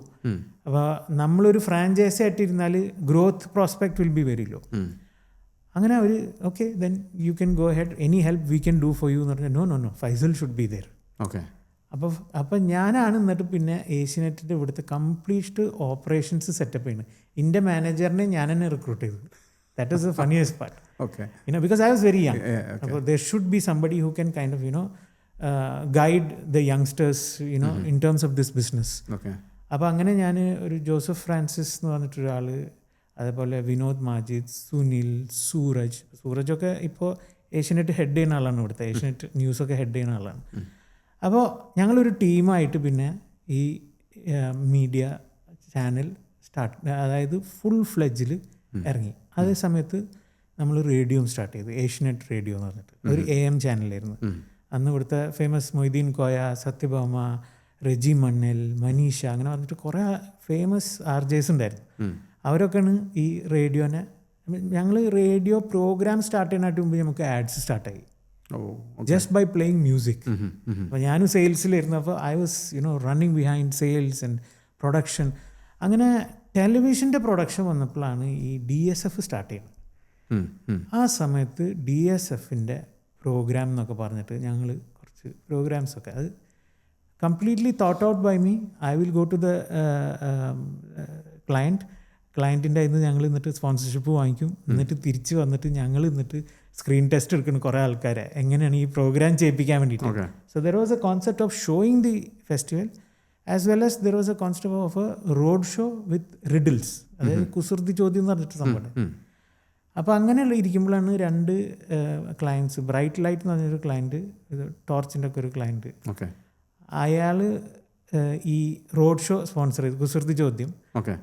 അപ്പോൾ നമ്മളൊരു ഫ്രാഞ്ചൈസി ആയിട്ടിരുന്നാൽ growth prospect will be very low. അങ്ങനെ അവർ okay then you can go head, any help we can do for you എന്ന് പറഞ്ഞാൽ no Faisal should be there. അപ്പോൾ ഞാനാണ് എന്നിട്ട് പിന്നെ ഏഷ്യനെറ്റിൻ്റെ ഇവിടുത്തെ കംപ്ലീറ്റ് ഓപ്പറേഷൻസ് സെറ്റപ്പ് ചെയ്യുന്നത്. എൻ്റെ മാനേജറിനെ ഞാൻ തന്നെ റിക്രൂട്ട് ചെയ്തു. That is the funniest part. Because I was very young. So there should be somebody who can kind of, guide the youngsters, in terms of this business. അപ്പോൾ അങ്ങനെ ഞാൻ ഒരു Joseph Francis എന്ന് പറഞ്ഞിട്ടൊരാൾ, അതേപോലെ വിനോദ് മാജിദ്, സുനിൽ, സൂരജൊക്കെ ഇപ്പോൾ ഏഷ്യനെറ്റ് ഹെഡ് ചെയ്യുന്ന ആളാണ്, ഇവിടുത്തെ ഏഷ്യനെറ്റ് ന്യൂസൊക്കെ ഹെഡ് ചെയ്യുന്ന ആളാണ്. അപ്പോൾ ഞങ്ങളൊരു ടീമായിട്ട് പിന്നെ ഈ മീഡിയ ചാനൽ അതായത് ഫുൾ ഫ്ലെഡ്ജിൽ ഇറങ്ങി. അതേ സമയത്ത് നമ്മൾ റേഡിയോയും സ്റ്റാർട്ട് ചെയ്തു, ഏഷ്യനെറ്റ് റേഡിയോ എന്ന് പറഞ്ഞിട്ട് ഒരു AM ചാനലായിരുന്നു. അന്ന് ഇവിടുത്തെ ഫേമസ് മൊയ്തീൻ കോയ, സത്യഭാമ, റെജി മണ്ണൽ, മനീഷ, അങ്ങനെ പറഞ്ഞിട്ട് കുറേ ഫേമസ് RJs ഉണ്ടായിരുന്നു. അവരൊക്കെയാണ് ഈ റേഡിയോനെ, ഞങ്ങൾ റേഡിയോ പ്രോഗ്രാം സ്റ്റാർട്ട് ചെയ്യാനായിട്ട് മുമ്പ് നമുക്ക് ആഡ്സ് സ്റ്റാർട്ടായി ജസ്റ്റ് ബൈ പ്ലേയിങ് മ്യൂസിക്. അപ്പോൾ ഞാനും സെയിൽസിലായിരുന്നു. അപ്പോൾ I was running behind sales and production. അങ്ങനെ ടെലിവിഷൻ്റെ പ്രൊഡക്ഷൻ വന്നപ്പോഴാണ് ഈ DSF സ്റ്റാർട്ട് ചെയ്യുന്നത്. ആ സമയത്ത് DSFൻ്റെ പ്രോഗ്രാം എന്നൊക്കെ പറഞ്ഞിട്ട് ഞങ്ങൾ കുറച്ച് പ്രോഗ്രാംസൊക്കെ, അത് completely thought out by me. I will go to the ക്ലയൻറ്റിൻ്റെ അതിൽ നിന്ന് ഞങ്ങൾ എന്നിട്ട് സ്പോൺസർഷിപ്പ് വാങ്ങിക്കും. എന്നിട്ട് തിരിച്ച് വന്നിട്ട് ഞങ്ങൾ എന്നിട്ട് സ്ക്രീൻ ടെസ്റ്റ് എടുക്കുന്ന കുറേ ആൾക്കാരെ എങ്ങനെയാണ് ഈ പ്രോഗ്രാം ചെയ്യിപ്പിക്കാൻ വേണ്ടിയിട്ട്. So there was A concept of showing the festival as well as there was a concept of a road show with riddles. അതായത് കുസൃതി ചോദ്യം എന്ന് പറഞ്ഞിട്ട് സംഭവം. അപ്പോൾ അങ്ങനെയുള്ള ഇരിക്കുമ്പോഴാണ് 2 ക്ലയൻസ്, ബ്രൈറ്റ് ലൈറ്റ് എന്ന് പറഞ്ഞൊരു ക്ലയൻറ്റ്, ടോർച്ചിൻ്റെ ഒക്കെ ഒരു ക്ലയൻറ്റ്, അയാൾ ഈ റോഡ് ഷോ സ്പോൺസർ ചെയ്തു, കുസൃതി ചോദ്യം.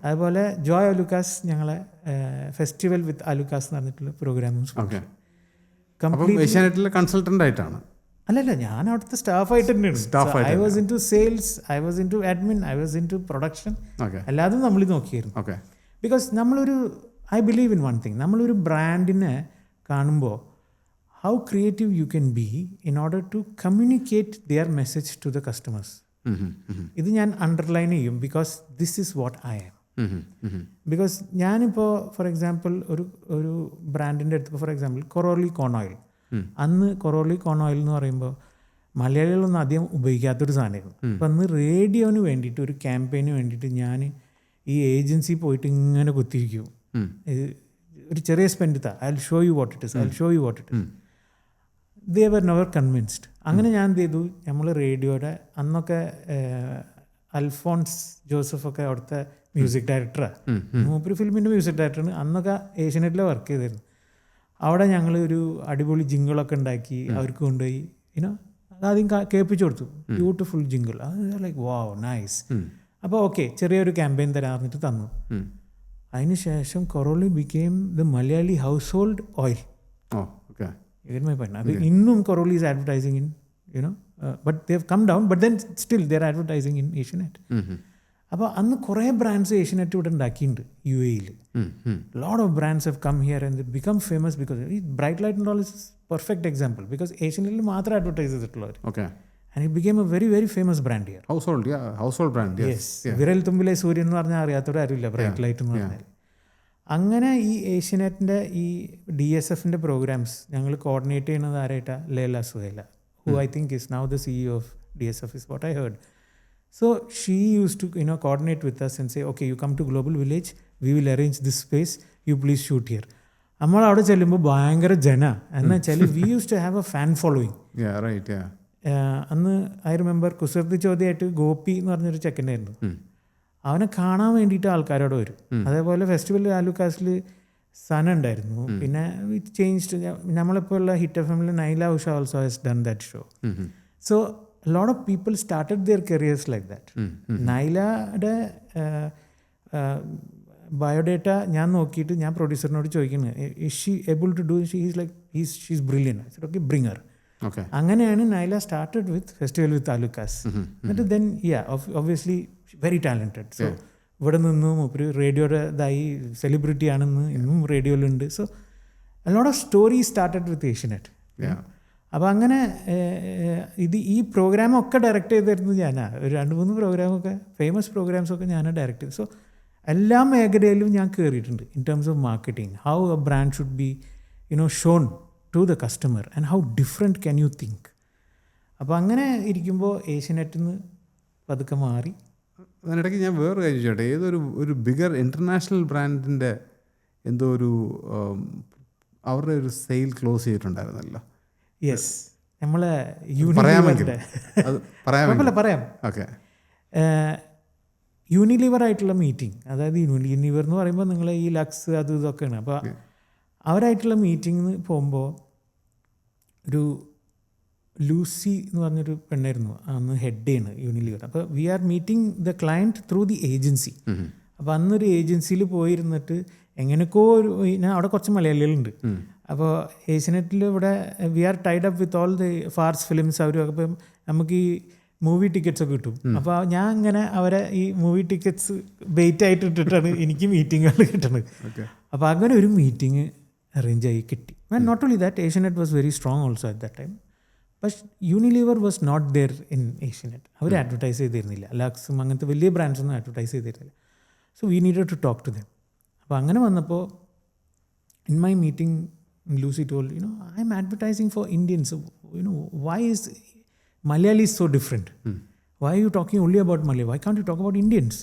അതുപോലെ ജോയ് അലുക്കാസ് ഞങ്ങളെ ഫെസ്റ്റിവൽ വിത്ത് അലുക്കാസ് എന്ന് പറഞ്ഞിട്ടുള്ള പ്രോഗ്രാമും കംപ്ലീറ്റ് കൺസൾട്ടൻ്റ് ആയിട്ടാണ്. അല്ലല്ല, ഞാൻ അവിടുത്തെ സ്റ്റാഫായിട്ട് തന്നെയാണ്. I was into sales, I was into admin, I was into production. അല്ലാതെ നമ്മൾ നോക്കിയായിരുന്നു. ബിക്കോസ് നമ്മളൊരു, I believe in one thing, നമ്മളൊരു ബ്രാൻഡിനെ കാണുമ്പോൾ how creative you can be in order to communicate their message to the customers. ഇത് ഞാൻ underline ചെയ്യും, because this is what I am. Because ഞാനിപ്പോൾ ഫോർ എക്സാമ്പിൾ ഒരു ബ്രാൻഡിൻ്റെ അടുത്ത്, ഫോർ എക്സാമ്പിൾ കൊറോളി കോൺ ഓയിൽ, അന്ന് കൊറോളി കോൺ ഓയിൽ എന്ന് പറയുമ്പോൾ മലയാളികളൊന്നും അധികം ഉപയോഗിക്കാത്തൊരു സാധനമായിരുന്നു. അപ്പം അന്ന് റേഡിയോന് വേണ്ടിയിട്ട്, ഒരു ക്യാമ്പയിന് വേണ്ടിയിട്ട് ഞാൻ ഈ ഏജൻസി പോയിട്ട് ഇങ്ങനെ കുത്തിയിരിക്കും. ഒരു ചെറിയ സ്പെൻഡ് താ, I will show you what it is, I will show you what it is. They were never convinced. അങ്ങനെ ഞാൻ എന്ത് ചെയ്തു, നമ്മൾ റേഡിയോയുടെ അന്നൊക്കെ അൽഫോൺസ് ജോസഫൊക്കെ അവിടുത്തെ മ്യൂസിക് ഡയറക്ടറാണ്, മൂപ്പര് ഫിലിമിൻ്റെ മ്യൂസിക് ഡയറക്ടറാണ്. അന്നൊക്കെ ഏഷ്യനെറ്റിൽ വർക്ക് ചെയ്തിരുന്നു. അവിടെ ഞങ്ങൾ ഒരു അടിപൊളി ജിങ്കിളൊക്കെ ഉണ്ടാക്കി അവർക്ക് കൊണ്ടുപോയി ആദ്യം കേൾപ്പിച്ചു കൊടുത്തു. Beautiful jingle. അത് ലൈക്ക് വാവ് നൈസ്. അപ്പോൾ ഓക്കെ, ചെറിയൊരു ക്യാമ്പയിൻ തരാറിഞ്ഞിട്ട് തന്നു. അതിനുശേഷം Koroli became the Malayali household oil. അത് ഇന്നും Koroli is advertising in but they have come down, but then still they are advertising in Asianet. അപ്പോൾ അന്ന് കുറേ ബ്രാൻഡ്സ് ഏഷ്യനെറ്റ് ഇവിടെ ഉണ്ടാക്കിയിട്ടുണ്ട് UAE. Lot of brands have come here and become famous because ഈ Bright Light and all is perfect example. Because ഏഷ്യനെറ്റിൽ മാത്രം advertise ചെയ്തിട്ടുള്ളവർ. And it became a very very famous brand here. Household brand. വിരൽ തുമ്പിലെ സൂര്യൻ എന്ന് പറഞ്ഞാൽ അറിയാത്തവരെ ആരുമില്ല bright light എന്ന് പറഞ്ഞാൽ. അങ്ങനെ ഈ ഏഷ്യനെറ്റിൻ്റെ ഈ DSFൻ്റെ പ്രോഗ്രാംസ് ഞങ്ങൾ കോർഡിനേറ്റ് ചെയ്യുന്നത് ആരായിട്ടാണ്? Laila Suhaila, who I think is now the CEO of DSF is what I heard. So she used to coordinate with us and say, okay, you come to Global Village, we will arrange this space, you please shoot here. നമ്മൾ അവിടെ ചെല്ലുമ്പോൾ ഭയങ്കര എന്ന് വെച്ചാൽ we use to have a fan following. അന്ന് I remember കുസൃതി ചോദ്യമായിട്ട് ഗോപി എന്ന് പറഞ്ഞൊരു ചെക്കനായിരുന്നു. അവനെ കാണാൻ വേണ്ടിയിട്ട് ആൾക്കാരോട് വരും. അതേപോലെ ഫെസ്റ്റിവൽ ആലുക്കാസിൽ സന ഉണ്ടായിരുന്നു. പിന്നെ ഇറ്റ് ചേഞ്ച്ഡ്. നമ്മളിപ്പോൾ ഉള്ള ഹിറ്റ് എഫ് എമ്മിൽ Naila Usha also has done that show. So lot of people started their careers like that. നൈലയുടെ ബയോഡേറ്റ ഞാൻ നോക്കിയിട്ട് ഞാൻ പ്രൊഡ്യൂസറിനോട് ചോദിക്കുന്നത്, is she able to do? She's like she's brilliant. Okay, bring her. അങ്ങനെയാണ് Naila started with festival with Thalukkas. എന്നിട്ട് then obviously very talented. So ഇവിടെ നിന്നും ഒരു റേഡിയോയുടെ ഇതായി സെലിബ്രിറ്റി ആണെന്ന് ഇന്നും റേഡിയോയിലുണ്ട്. So a lot of story started with Asianet. അപ്പോൾ അങ്ങനെ ഈ പ്രോഗ്രാമൊക്കെ ഡയറക്റ്റ് ചെയ്തിരുന്നത് ഞാനാണ്. ഒരു 2-3 പ്രോഗ്രാമൊക്കെ ഫേമസ് പ്രോഗ്രാംസൊക്കെ ഞാനാണ് ഡയറക്റ്റ് ചെയ്തത്. സോ എല്ലാ മേഖലയിലും ഞാൻ കയറിയിട്ടുണ്ട് in terms of marketing. How a brand should be shown to the customer and how different can you think. അപ്പോൾ അങ്ങനെ ഇരിക്കുമ്പോൾ ഏഷ്യനെറ്റിൽ നിന്ന് പതുക്കെ മാറി. അതിനിടയ്ക്ക് ഞാൻ വേറെ കാര്യം ചോട്ടെ, ഒരു ബിഗർ ഇൻ്റർനാഷണൽ ബ്രാൻഡിൻ്റെ എന്തോ അവരുടെ ഒരു സെയിൽ ക്ലോസ് ചെയ്തിട്ടുണ്ടായിരുന്നല്ലോ. യെസ്, നമ്മളെ പറയാം. ഓക്കെ, യൂണിലിവർ ആയിട്ടുള്ള മീറ്റിംഗ്. അതായത് യൂണിലിവർ എന്ന് പറയുമ്പോൾ നിങ്ങൾ ഈ ലക്സ് അത് ഇതൊക്കെയാണ്. അപ്പോൾ അവരായിട്ടുള്ള മീറ്റിങ്ങിന് പോകുമ്പോൾ ഒരു ലൂസി എന്ന് പറഞ്ഞൊരു പെണ്ണായിരുന്നു അന്ന് ഹെഡ് ചെയ്യണ് യൂണിലിവർ. അപ്പോൾ we are meeting the client through the agency. അപ്പോൾ അന്നൊരു ഏജൻസിയിൽ പോയിരുന്നിട്ട് എങ്ങനെയൊക്കെ അവിടെ കുറച്ച് മലയാളികളുണ്ട്. അപ്പോൾ ഏഷ്യനെറ്റിൽ ഇവിടെ we are tied up with all the Phars films. അപ്പം നമുക്ക് ഈ മൂവി ടിക്കറ്റ്സ് ഒക്കെ കിട്ടും. അപ്പോൾ ഞാൻ ഇങ്ങനെ അവരെ ഈ മൂവി ടിക്കറ്റ്സ് ബെയ്റ്റ് ആയിട്ട് ഇട്ടിട്ടാണ് എനിക്ക് മീറ്റിങ്ങുകൾ കിട്ടുന്നത്. അപ്പോൾ അങ്ങനെ ഒരു മീറ്റിംഗ് അറേഞ്ച് ആയി കിട്ടി. And not only that, Asianet was very strong also at that time. പക്ഷെ Unilever was not there in Asianet. അവർ അഡ്വർടൈസ് ചെയ്തിരുന്നില്ല. ലക്സും അങ്ങനത്തെ വലിയ ബ്രാൻഡ്സൊന്നും അഡ്വർടൈസ് ചെയ്തിരുന്നില്ല. So we needed to talk to them. അപ്പോൾ അങ്ങനെ വന്നപ്പോൾ in my meeting Lucy told, I'm advertising for Indians. Why is Malayalis so different? Why are you talking only about Malayalis? Why can't you talk about Indians?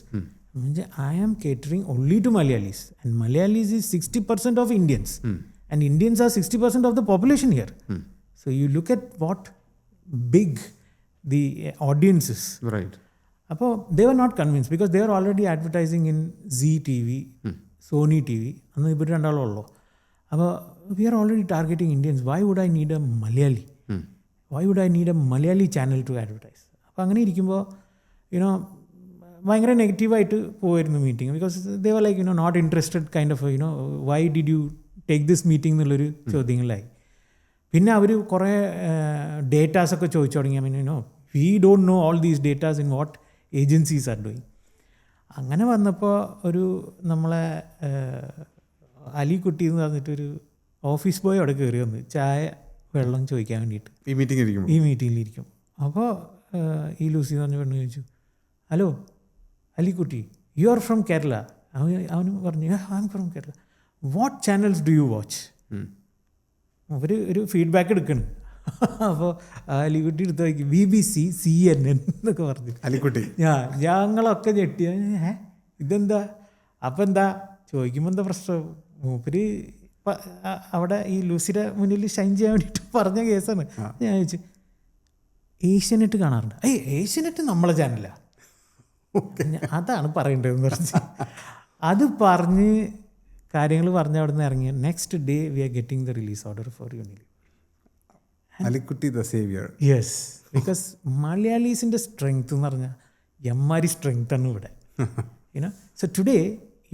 I am catering only to Malayalis, and Malayalis is 60% of Indians, and Indians are 60% of the population here. So you look at what big the audience is. Right. Appo they were not convinced because they are already advertising in Zee TV, Sony TV. Annu ippur rendalu ullo. Appo we are already targeting Indians. Why would I need a Malayali? Why would I need a Malayali channel to advertise? അപ്പോൾ അങ്ങനെ ഇരിക്കുമ്പോൾ ഭയങ്കര നെഗറ്റീവായിട്ട് പോയിരുന്നു meeting. Because they were like not interested kind of why did you take this meeting എന്നുള്ളൊരു ചോദ്യങ്ങളിലായി. പിന്നെ അവർ കുറേ ഡേറ്റാസൊക്കെ ചോദിച്ചു തുടങ്ങി. We don't know all these datas in what agencies are doing. അങ്ങനെ വന്നപ്പോൾ ഒരു നമ്മളെ അലിക്കുട്ടി എന്ന് പറഞ്ഞിട്ടൊരു ഓഫീസ് ബോയ് അവിടെ കയറി വന്ന് ചായ വെള്ളം ചോദിക്കാൻ വേണ്ടിയിട്ട് ഈ മീറ്റിങ്ങിലിരിക്കും. അപ്പോൾ ഈ ലൂസി എന്ന് പറഞ്ഞ പെണ്ണ് ചോദിച്ചു, hello Alikutty, you are from Kerala? അവന് പറഞ്ഞു, I'm from Kerala. What channels do you watch? അവർ ഒരു ഫീഡ്ബാക്ക് എടുക്കണം. അപ്പോൾ അലിക്കുട്ടി എടുത്ത് നോക്കി, BBC, CNN എന്നൊക്കെ പറഞ്ഞു. അലിക്കുട്ടി ഞങ്ങളൊക്കെ ഞെട്ടി, ഇതെന്താ? അപ്പം എന്താ ചോദിക്കുമ്പോൾ എന്താ പ്രശ്നം? മൂപ്പര് അവിടെ ഈ ലൂസിയുടെ മുന്നിൽ ഷൈൻ ചെയ്യാൻ വേണ്ടിയിട്ട് പറഞ്ഞ കേസാണ്. ഞാൻ ചോദിച്ചു, ഏഷ്യനെറ്റ് കാണാറുണ്ട്? ഏഷ്യനെറ്റ് നമ്മളെ ചാനലാ, അതാണ് പറയേണ്ടതെന്ന് പറഞ്ഞു. അത് പറഞ്ഞ് കാര്യങ്ങൾ പറഞ്ഞ് അവിടെ നിന്ന് ഇറങ്ങി. Next day we are getting the release order for Unilever. Alikutty the saviour. Yes, because മലയാളീസിൻ്റെ സ്ട്രെങ്ത് എന്ന് പറഞ്ഞാൽ എമ്മാരി സ്ട്രെങ്ത് ആണ് ഇവിടെ. So today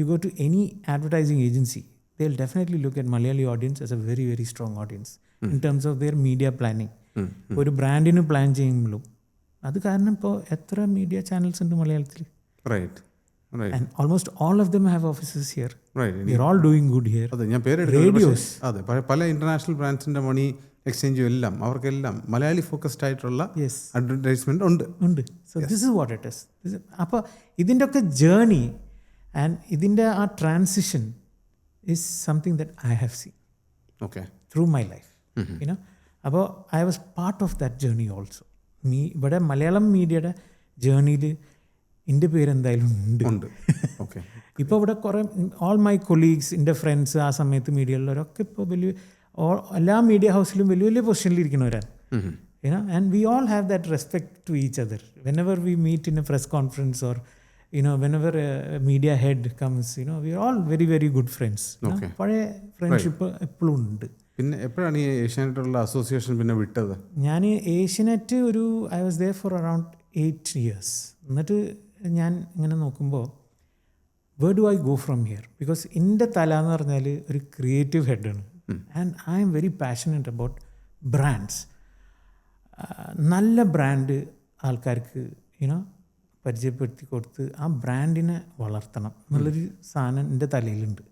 you go to any advertising agency, they will definitely look at Malayali audience as a very, very strong audience in terms of their media planning. ഒരു ബ്രാൻഡിന് plan ചെയ്യുമ്പോഴും അത് കാരണം ഇപ്പോൾ എത്ര മീഡിയ ചാനൽസ് ഉണ്ട് മലയാളത്തിൽ? And almost all of them have offices here. We are all doing good here. അതെ, ഞാൻ പേരെടുക്കും. അതെ, പല ഇൻ്റർനാഷണൽ ബ്രാൻഡ്സിൻ്റെ മണി എക്സ്ചേഞ്ചും എല്ലാം അവർക്കെല്ലാം മലയാളി ഫോക്കസ്ഡ് ആയിട്ടുള്ള അഡ്വർടൈസ്മെൻറ്റ് ഉണ്ട്. So this is what it is. അപ്പോൾ ഇതിൻ്റെ ഒക്കെ ജേർണി ആൻഡ് ഇതിൻ്റെ ആ transition is something that I have seen through my life. അപ്പോൾ I was part of that journey also. ഇവിടെ മലയാളം മീഡിയയുടെ ജേർണിയിൽ എൻ്റെ പേര് എന്തായാലും ഉണ്ട്. ഇപ്പോൾ ഇവിടെ കുറേ ഓൾ മൈ കൊളീഗ്സ്, എൻ്റെ ഫ്രണ്ട്സ് ആ സമയത്ത് മീഡിയയിലുള്ളവരൊക്കെ ഇപ്പോൾ എല്ലാ മീഡിയ ഹൗസിലും വലിയ വലിയ പൊസിഷനിലിരിക്കുന്നവരാണ്. And we all have that respect to each other. Whenever we meet in a press conference or whenever a media head comes, we are all very, very good friends. Okay. പഴയ friendship എപ്പോഴും ഉണ്ട്. പിന്നെ എപ്പോഴാണ് ഈ ഏഷ്യാനെറ്റുള്ള association പിന്നെ വിട്ടത്? ഞാൻ Asianet I was there for around 8 years. എന്നിട്ട് ഞാൻ ഇങ്ങനെ നോക്കുമ്പോൾ where do I go from here? Because എൻ്റെ തല എന്ന് പറഞ്ഞാൽ ഒരു ക്രിയേറ്റീവ് ഹെഡാണ്. And I'm very passionate about brands. നല്ല ബ്രാൻഡ് ആൾക്കാർക്ക് പരിചയപ്പെടുത്തി കൊടുത്ത് ആ ബ്രാൻഡിനെ വളർത്തണം എന്നുള്ളൊരു സാധനം എൻ്റെ തലയിലുണ്ട്.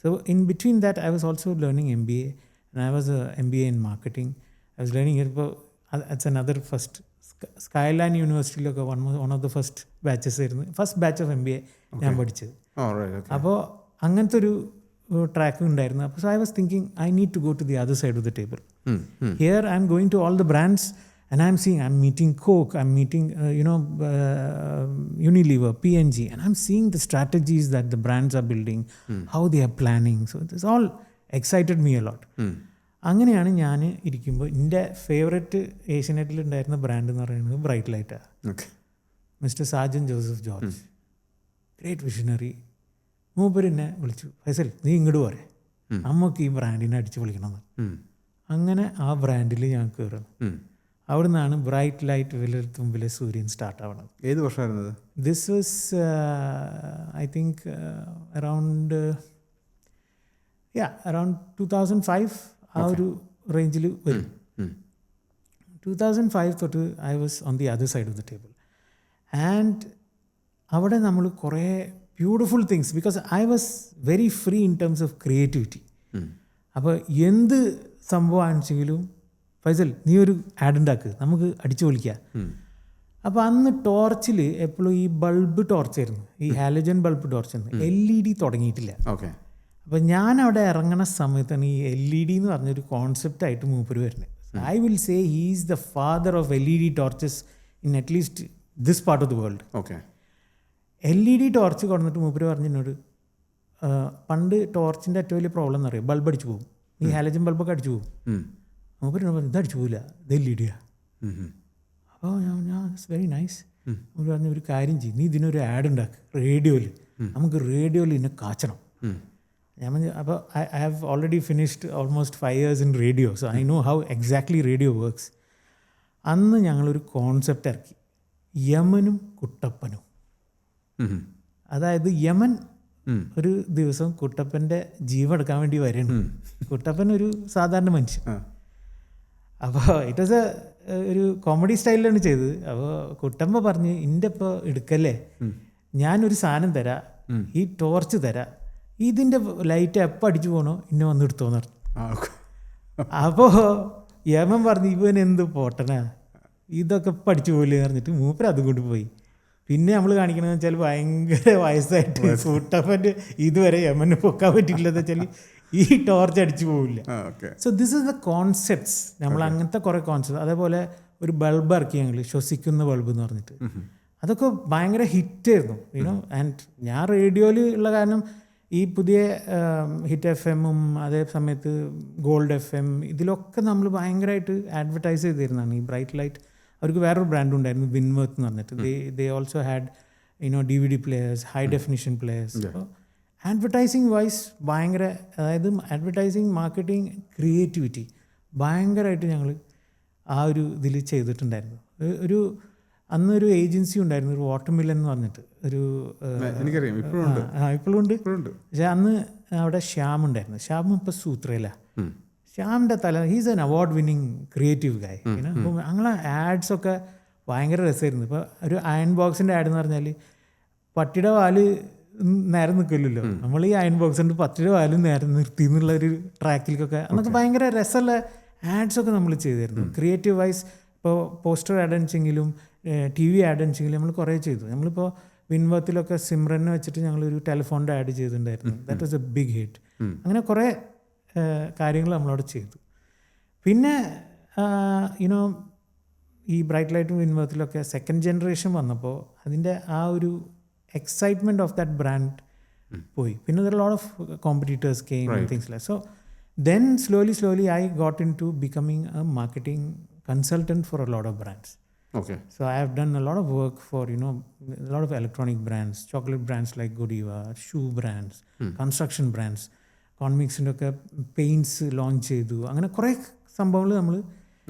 So in between that I was also learning MBA. And I was a MBA in marketing. I was learning here. It's another first Skyline യൂണിവേഴ്സിറ്റിയിലൊക്കെ one of the first batches ആയിരുന്നു. ഫസ്റ്റ് ബാച്ച് ഓഫ് MBA ഞാൻ പഠിച്ചത്. അപ്പോൾ അങ്ങനത്തെ ഒരു track ഉണ്ടായിരുന്നു. അപ്പോൾ I was thinking I need to go to the other side of the table. Here I'm going to all the brands and I'm seeing, I'm meeting Coke, I'm meeting Unilever, P&G, and I'm seeing the strategies that the brands are building, how they are planning. So this all excited me a lot. അങ്ങനെയാണ് ഞാൻ ഇരിക്കുമ്പോൾ എൻ്റെ favourite ഏഷ്യനെറ്റിൽ ഉണ്ടായിരുന്ന brand എന്ന് പറയുന്നത് ബ്രൈറ്റ് ലൈറ്റാണ്. Mister Sajan Joseph George, great visionary. മൂപ്പരെന്നെ വിളിച്ചു, ഫൈസൽ നീ ഇങ്ങോട്ട് പോരെ, നമുക്ക് ഈ ബ്രാൻഡിനെ അടിച്ചു വിളിക്കണമെന്ന്. അങ്ങനെ ആ ബ്രാൻഡിൽ ഞാൻ കയറണം. അവിടെ നിന്നാണ് ബ്രൈറ്റ് ലൈറ്റ് വിലത്തുമ്പിലെ സൂര്യൻ സ്റ്റാർട്ട് ആവണത്. ഏത് വർഷമായിരുന്നത്? This was I think around 2005 ആ ഒരു റേഞ്ചിൽ വരും. 2005 തൊട്ട് I was on the other side of the table. And അവിടെ നമ്മൾ കുറേ beautiful things, because I was very free in terms of creativity. അപ്പോൾ എന്ത് സംഭവമാണെങ്കിലും ഫൈസൽ നീ ഒരു ആഡ് ഉണ്ടാക്ക്, നമുക്ക് അടിച്ചു പൊളിക്കുക. അപ്പോൾ അന്ന് ടോർച്ചിൽ എപ്പോഴും ഈ ബൾബ് ടോർച്ചായിരുന്നു, ഈ ഹാലജൻ ബൾബ് ടോർച്ചായിരുന്നു. LED തുടങ്ങിയിട്ടില്ല. അപ്പോൾ ഞാൻ അവിടെ ഇറങ്ങുന്ന സമയത്താണ് ഈ LED എന്ന് പറഞ്ഞൊരു കോൺസെപ്റ്റായിട്ട് മൂപ്പര് വരുന്നത്. I will say he is the father of LED torches in at least this part of the world. LED torch കൊണ്ടിട്ട് മൂപ്പര് പറഞ്ഞിനോട്, പണ്ട് ടോർച്ചിൻ്റെ ഏറ്റവും വലിയ പ്രോബ്ലം എന്ന് പറയുക ബൾബ് അടിച്ചു പോകും, ഈ ഹാലജൻ ബൾബൊക്കെ അടിച്ചു പോകും. മൂപ്പര് പറഞ്ഞു ഇതടിച്ചു പോവില്ല, ഇത് LED. അപ്പോൾ ഞാൻ ഇറ്റ്സ് വെരി നൈസ്. മൂപ്പര് പറഞ്ഞ ഒരു കാര്യം ചെയ്യും, നീ ഇതിനൊരു ആഡ് ഉണ്ടാക്ക് റേഡിയോയിൽ, നമുക്ക് റേഡിയോയിൽ ഇതിനെ കാച്ചണം. ഞാൻ പറഞ്ഞു അപ്പോൾ I have already finished almost 5 years in radio, so I know how exactly radio works. അന്ന് ഞങ്ങളൊരു കോൺസെപ്റ്റ് ഇറക്കി, യമനും കുട്ടപ്പനും. അതായത് യമൻ ഒരു ദിവസം കുട്ടപ്പൻ്റെ ജീവൻ എടുക്കാൻ വേണ്ടി വരണം. കുട്ടപ്പൻ ഒരു സാധാരണ മനുഷ്യൻ. അപ്പോൾ ഇറ്റ് വാസ് ഒരു കോമഡി സ്റ്റൈലിലാണ് ചെയ്തത്. അപ്പോൾ കുട്ടമ്മ പറഞ്ഞ് ഇൻ്റെ ഇപ്പോൾ എടുക്കല്ലേ, ഞാനൊരു സാധനം തരാം, ഈ ടോർച്ച് തരാം, ഇതിൻ്റെ ലൈറ്റ് എപ്പോൾ അടിച്ചു പോകണോ ഇന്നെ വന്ന് എടുത്തോന്ന് പറഞ്ഞു. അപ്പോൾ യമൻ പറഞ്ഞു ഇവൻ എന്ത് പോട്ടനാ, ഇതൊക്കെ ഇപ്പം അടിച്ചു പോകില്ലേ എന്ന് പറഞ്ഞിട്ട് മൂപ്പര് അതും കൊണ്ട് പോയി. പിന്നെ നമ്മൾ കാണിക്കണമെന്ന് വെച്ചാൽ ഭയങ്കര വയസ്സായിട്ട് കുട്ടപ്പൻ്റെ ഇതുവരെ യമന് പൊക്കാൻ പറ്റിയില്ലെന്ന് വെച്ചാൽ ഈ ടോർച്ച് അടിച്ചു പോവില്ല. So this is the concepts. നമ്മൾ അങ്ങനത്തെ കുറേ കോൺസെപ്റ്റ്. അതേപോലെ ഒരു ബൾബ് ഇറക്കി ഞങ്ങൾ, ശ്വസിക്കുന്ന ബൾബ് എന്ന് പറഞ്ഞിട്ട്. അതൊക്കെ ഭയങ്കര ഹിറ്റായിരുന്നു. ആൻഡ് ഞാൻ റേഡിയോയിൽ ഉള്ള കാരണം ഈ പുതിയ ഹിറ്റ് FM-ഉം അതേ സമയത്ത് ഗോൾഡ് FM ഇതിലൊക്കെ നമ്മൾ ഭയങ്കരമായിട്ട് അഡ്വർടൈസ് ചെയ്തിരുന്നതാണ് ഈ ബ്രൈറ്റ് ലൈറ്റ്. അവർക്ക് വേറൊരു ബ്രാൻഡ് ഉണ്ടായിരുന്നു, വിൻവർത്ത് എന്ന് പറഞ്ഞിട്ട്. They also had DVD players, high definition players. അപ്പോൾ അഡ്വർടൈസിങ് വൈസ് ഭയങ്കര, അതായത് അഡ്വർടൈസിങ്, മാർക്കറ്റിംഗ്, ക്രിയേറ്റിവിറ്റി ഭയങ്കരമായിട്ട് ഞങ്ങൾ ആ ഒരു ഇതിൽ ചെയ്തിട്ടുണ്ടായിരുന്നു. അന്നൊരു ഏജൻസി ഉണ്ടായിരുന്നു, ഒരു വാട്ടർമില്ലൻ എന്ന് പറഞ്ഞിട്ട് ഒരു, ഇപ്പോഴും ഉണ്ട്. പക്ഷേ അന്ന് അവിടെ ശ്യാം ഉണ്ടായിരുന്നു. ശ്യാം ഇപ്പോൾ സൂത്രയിലാണ്. ശ്യാമിൻ്റെ he's an award winning creative guy. അപ്പോൾ ഞങ്ങളെ ആഡ്സൊക്കെ ഭയങ്കര രസമായിരുന്നു. ഇപ്പോൾ ഒരു അയൺ ബോക്സിൻ്റെ ആഡ് എന്ന് പറഞ്ഞാൽ പട്ടിയുടെ വാല് നേരെ നിൽക്കില്ലല്ലോ, നമ്മൾ ഈ അയൺ ബോക്സ് ഉണ്ട് പട്ടിയുടെ വാലും നേരെ നിർത്തി എന്നുള്ള ഒരു ട്രാക്കിലേക്കൊക്കെ അന്നൊക്കെ ഭയങ്കര രസമുള്ള ആഡ്സൊക്കെ നമ്മൾ ചെയ്തിരുന്നു. ക്രിയേറ്റീവ് വൈസ് ഇപ്പോൾ പോസ്റ്റർ ആഡ് വെച്ചെങ്കിലും TV ആഡ് വെച്ചെങ്കിലും നമ്മൾ കുറേ ചെയ്തു. നമ്മളിപ്പോൾ വിൻവർത്തിലൊക്കെ സിമ്രനെ വെച്ചിട്ട് ഞങ്ങളൊരു ടെലിഫോണിൻ്റെ ആഡ് ചെയ്തിട്ടുണ്ടായിരുന്നു. That was a big hit. അങ്ങനെ കുറേ കാര്യങ്ങൾ നമ്മളവിടെ ചെയ്തു. പിന്നെ ഈ ബ്രൈറ്റ് ലൈറ്റും വിൻവർത്തിലൊക്കെ സെക്കൻഡ് ജനറേഷൻ വന്നപ്പോൾ അതിൻ്റെ ആ ഒരു എക്സൈറ്റ്മെൻറ്റ് ഓഫ് ദാറ്റ് ബ്രാൻഡ് പോയി. പിന്നെ there lot of competitors came and things like. So then slowly I got into becoming a marketing consultant for a lot of brands. Okay. So I have done a lot of work for, you know, a lot of electronic brands, chocolate brands like Godiva, shoe brands, construction brands, കോൺമിക്സിൻ്റെ ഒക്കെ paints launch ചെയ്തു. അങ്ങനെ കുറേ സംഭവങ്ങൾ നമ്മൾ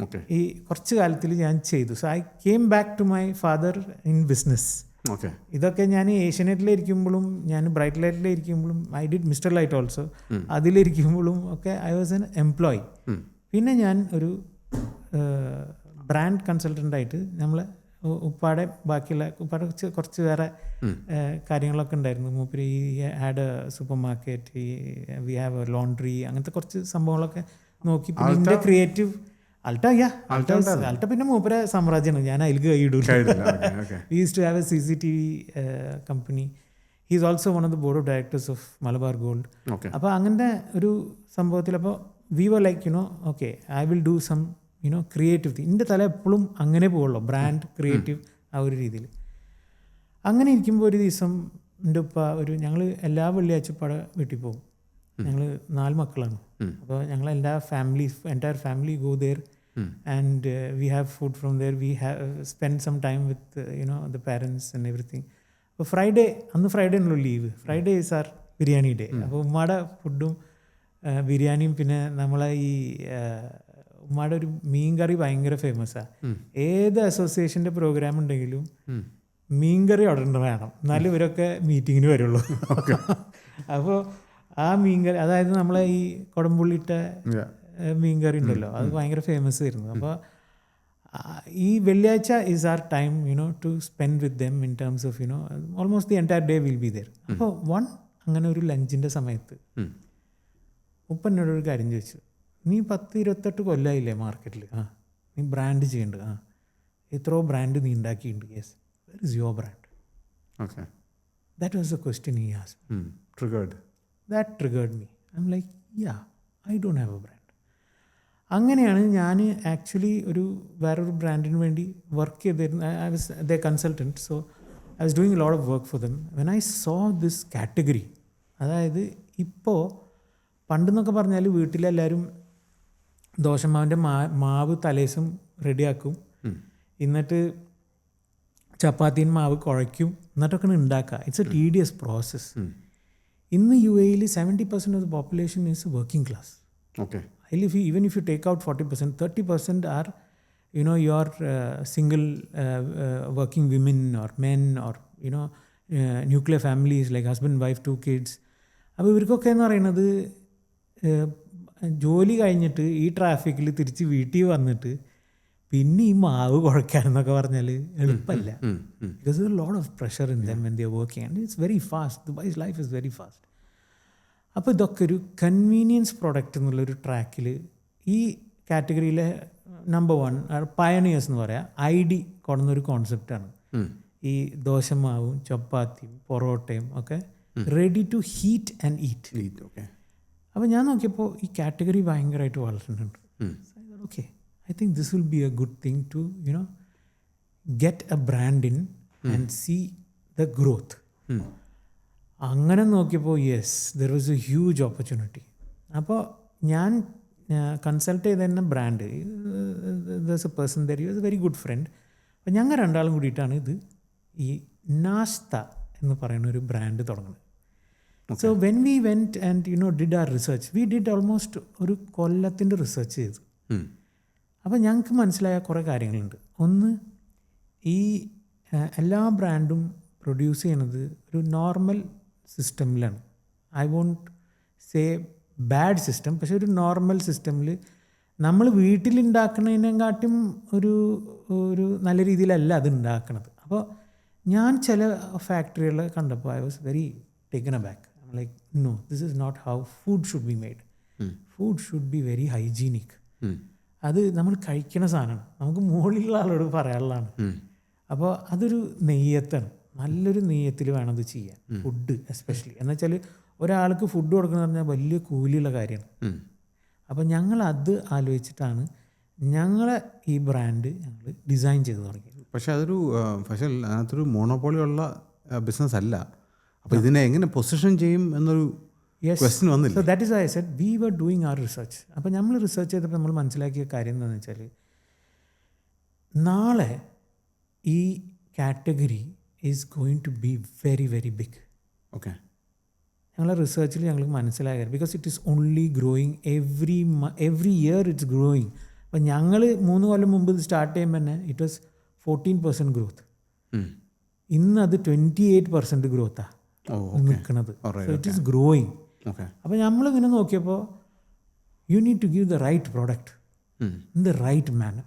Okay. ഈ കുറച്ച് കാലത്തിൽ ഞാൻ ചെയ്തു. So I came back to my father in business. Okay. ഇതൊക്കെ ഞാൻ ഏഷ്യനെറ്റിലിരിക്കുമ്പോഴും ഞാൻ ബ്രൈറ്റ് ലൈറ്റിലിരിക്കുമ്പോഴും I did mister light also, അതിലിരിക്കുമ്പോഴും ഒക്കെ ഐ വാസ് എൻ എംപ്ലോയി. പിന്നെ ഞാൻ ഒരു ബ്രാൻഡ് കൺസൾട്ടൻ്റായിട്ട് നമ്മളെ ഉപ്പാടെ ബാക്കിയുള്ള ഉപ്പാടെ കുറച്ച് വേറെ കാര്യങ്ങളൊക്കെ ഉണ്ടായിരുന്നു. മൂപ്പര് ഈ had super market, we have A laundry, അങ്ങനത്തെ കുറച്ച് സംഭവങ്ങളൊക്കെ നോക്കി. പിന്നെ എൻ്റെ ക്രിയേറ്റീവ് അൾട്ട പിന്നെ മൂപ്പര സാമ്രാജ്യമാണ്, ഞാൻ അതിൽ കൈയിടൂല. We use to have a CCTV company. He is also one of the board of directors of Malabar gold. അപ്പോൾ അങ്ങനത്തെ ഒരു സംഭവത്തിൽ അപ്പോൾ we were like you know okay I will do some you know creative thing. എൻ്റെ തല എപ്പോഴും അങ്ങനെ പോകുള്ളൂ, ബ്രാൻഡ് ക്രിയേറ്റീവ് ആ ഒരു രീതിയിൽ. അങ്ങനെ ഇരിക്കുമ്പോൾ ഒരു ദിവസം എൻ്റെ ഉപ്പ ഞങ്ങൾ എല്ലാ വെള്ളിയാഴ്ച പട വീട്ടിൽ പോകും. ഞങ്ങൾ 4 മക്കളാണ്. അപ്പോൾ ഞങ്ങൾ entire family go there and we have food from there. We have spend some time with you know the parents and everything. അപ്പോൾ അന്ന് ഫ്രൈഡേ ഉള്ളൂ leave. Friday is our biryani day. അപ്പോൾ ഉമ്മയുടെ ഫുഡും ബിരിയാണിയും, പിന്നെ നമ്മളെ ഈ ഉമ്മയുടെ ഒരു മീൻ കറി ഭയങ്കര ഫേമസാണ്. ഏത് അസോസിയേഷൻ്റെ പ്രോഗ്രാം ഉണ്ടെങ്കിലും മീൻകറി ഓർഡർ വേണം, എന്നാലും ഇവരൊക്കെ മീറ്റിങ്ങിന് വരുള്ളൂ. അപ്പോൾ ആ മീൻകറി, അതായത് നമ്മളെ ഈ കുടംപുള്ളിയിട്ട മീൻകറി ഉണ്ടല്ലോ, അത് ഭയങ്കര ഫേമസ് ആയിരുന്നു. അപ്പോൾ ഈ വെള്ളിയാഴ്ച is our time you know to spend with them in terms of you know almost the entire day will be there. അപ്പോൾ അങ്ങനെ ഒരു ലഞ്ചിൻ്റെ സമയത്ത് ഉപ്പ എന്നോടൊരു കാര്യം ചോദിച്ചു, നീ 10-28 കൊല്ലമായില്ലേ മാർക്കറ്റിൽ, നീ ബ്രാൻഡ് ചെയ്യേണ്ടത്, എത്രയോ ബ്രാൻഡ് നീ ഉണ്ടാക്കിയിട്ടുണ്ട്. Yes, where is your brand? Okay. That was the question he asked me. Triggered. That triggered me. I'm like, yeah, I don't have a brand. അങ്ങനെയാണ് ഞാൻ ആക്ച്വലി വേറൊരു ബ്രാൻഡിന് വേണ്ടി വർക്ക് ചെയ്തിരുന്നു. I was the consultant. So I was doing A lot of work for them. When I so this category, അതായത് ഇപ്പോൾ പണ്ടെന്നൊക്കെ പറഞ്ഞാൽ വീട്ടിലെല്ലാവരും ദോശമാവിൻ്റെ മാവ് തലേസം റെഡിയാക്കും, എന്നിട്ട് ചപ്പാത്തിൻ്റെ മാവ് കുഴയ്ക്കും, എന്നിട്ടൊക്കെ ഉണ്ടാക്കുക. It's A tedious process. ഇന്ന് UAE 70% of the population is working class. Okay. Even if you take out 40%, 30% are, you know, your single working women or men or, you know, nuclear families like husband, wife, 2 kids. അപ്പോൾ ഇവർക്കൊക്കെ എന്ന് പറയുന്നത് ജോലി കഴിഞ്ഞിട്ട് ഈ ട്രാഫിക്കിൽ തിരിച്ച് വീട്ടിൽ വന്നിട്ട് പിന്നെ ഈ മാവ് കുഴയ്ക്കാനെന്നൊക്കെ പറഞ്ഞാൽ എളുപ്പമല്ല. Because there lot of pressure in them when they are working and it's very fast. Dubai's life is very fast. അപ്പോൾ ഇതൊക്കെ ഒരു കൺവീനിയൻസ് പ്രോഡക്റ്റ് എന്നുള്ളൊരു ട്രാക്കിൽ ഈ കാറ്റഗറിയിലെ നമ്പർ 1 പയനിയേഴ്സ് എന്ന് പറയാം. ID കൊടുന്നൊരു കോൺസെപ്റ്റാണ് ഈ ദോശമാവും ചപ്പാത്തിയും പൊറോട്ടയും ഒക്കെ ready to heat and eat. അപ്പോൾ ഞാൻ നോക്കിയപ്പോൾ ഈ കാറ്റഗറി ഭയങ്കരമായിട്ട് വളർന്നിട്ടുണ്ട്. Okay, I think this will be a good thing to, you know, get a brand in and see the growth. അങ്ങനെ നോക്കിയപ്പോൾ yes, there was A huge opportunity. അപ്പോൾ ഞാൻ കൺസൾട്ട് ചെയ്ത തന്നെ ബ്രാൻഡ്, ദർസ് A person there you A very good friend. അപ്പോൾ ഞങ്ങൾ രണ്ടാളും കൂടിയിട്ടാണ് ഈ നാസ്ത എന്ന് പറയുന്ന ഒരു ബ്രാൻഡ് തുടങ്ങുന്നത്. So when we went and you know did our research, we did almost ഒരു കൊല്ലത്തിൻ്റെ റിസർച്ച് ചെയ്തു. അപ്പോൾ ഞങ്ങൾക്ക് മനസ്സിലായ കുറേ കാര്യങ്ങളുണ്ട്. ഒന്ന്, ഈ എല്ലാ ബ്രാൻഡും പ്രൊഡ്യൂസ് ചെയ്യണത് ഒരു നോർമൽ സിസ്റ്റമിലാണ്. I won't say bad system, പക്ഷേ ഒരു നോർമൽ സിസ്റ്റമിൽ നമ്മൾ വീട്ടിലുണ്ടാക്കുന്നതിനെക്കാട്ടും ഒരു നല്ല രീതിയിലല്ല അത് ഉണ്ടാക്കണത്. അപ്പോൾ ഞാൻ ചില ഫാക്ടറികൾ കണ്ടപ്പോൾ I was very taken aback. Like no, this is not how food should be made. Food should be very hygienic. അത് നമ്മൾ കഴിക്കുന്ന സാധനമാണ്, നമുക്ക് മുകളിലുള്ള ആളോട് പറയാനുള്ളതാണ്. അപ്പോൾ അതൊരു നെയ്യത്താണ്, നല്ലൊരു നെയ്യത്തിൽ വേണം അത് ചെയ്യാൻ. ഫുഡ് എസ്പെഷ്യലി എന്ന് വെച്ചാൽ ഒരാൾക്ക് ഫുഡ് കൊടുക്കുന്നത് പറഞ്ഞാൽ വലിയ കൂലിയുള്ള കാര്യമാണ്. അപ്പോൾ ഞങ്ങൾ അത് ആലോചിച്ചിട്ടാണ് ഞങ്ങളെ ഈ ബ്രാൻഡ് ഞങ്ങൾ ഡിസൈൻ ചെയ്ത് തുടങ്ങിയത്. പക്ഷേ അതിനകത്തൊരു മോണോപോളി ഉള്ള ബിസിനസ് അല്ല. അപ്പോൾ ഇതിനെ എങ്ങനെ പൊസിഷൻ ചെയ്യും എന്നൊരു ക്വസ്റ്റ്യൻ വന്നില്ല. So that is I said we were doing our research. അപ്പോൾ നമ്മൾ റിസർച്ച് ചെയ്തപ്പോൾ നമ്മൾ മനസ്സിലാക്കിയ കാര്യം എന്താണെന്ന് വെച്ചാൽ നാളെ ഈ category is going to be very very big. Okay. ഞങ്ങളെ റിസർച്ചിൽ ഞങ്ങൾക്ക് മനസ്സിലായത് because it is only growing every year it's growing. അപ്പം ഞങ്ങൾ 3 കൊല്ലം മുമ്പ് ഇത് സ്റ്റാർട്ട് ചെയ്യുമ്പോൾ തന്നെ ഇറ്റ് വാസ് 14% ഗ്രോത്ത്. ഇന്ന് അത് 28% ഗ്രോത്താണ് നിൽക്കുന്നത്. So it is growing. അപ്പോൾ നമ്മളിങ്ങനെ നോക്കിയപ്പോൾ you need to give the right product in the right manner.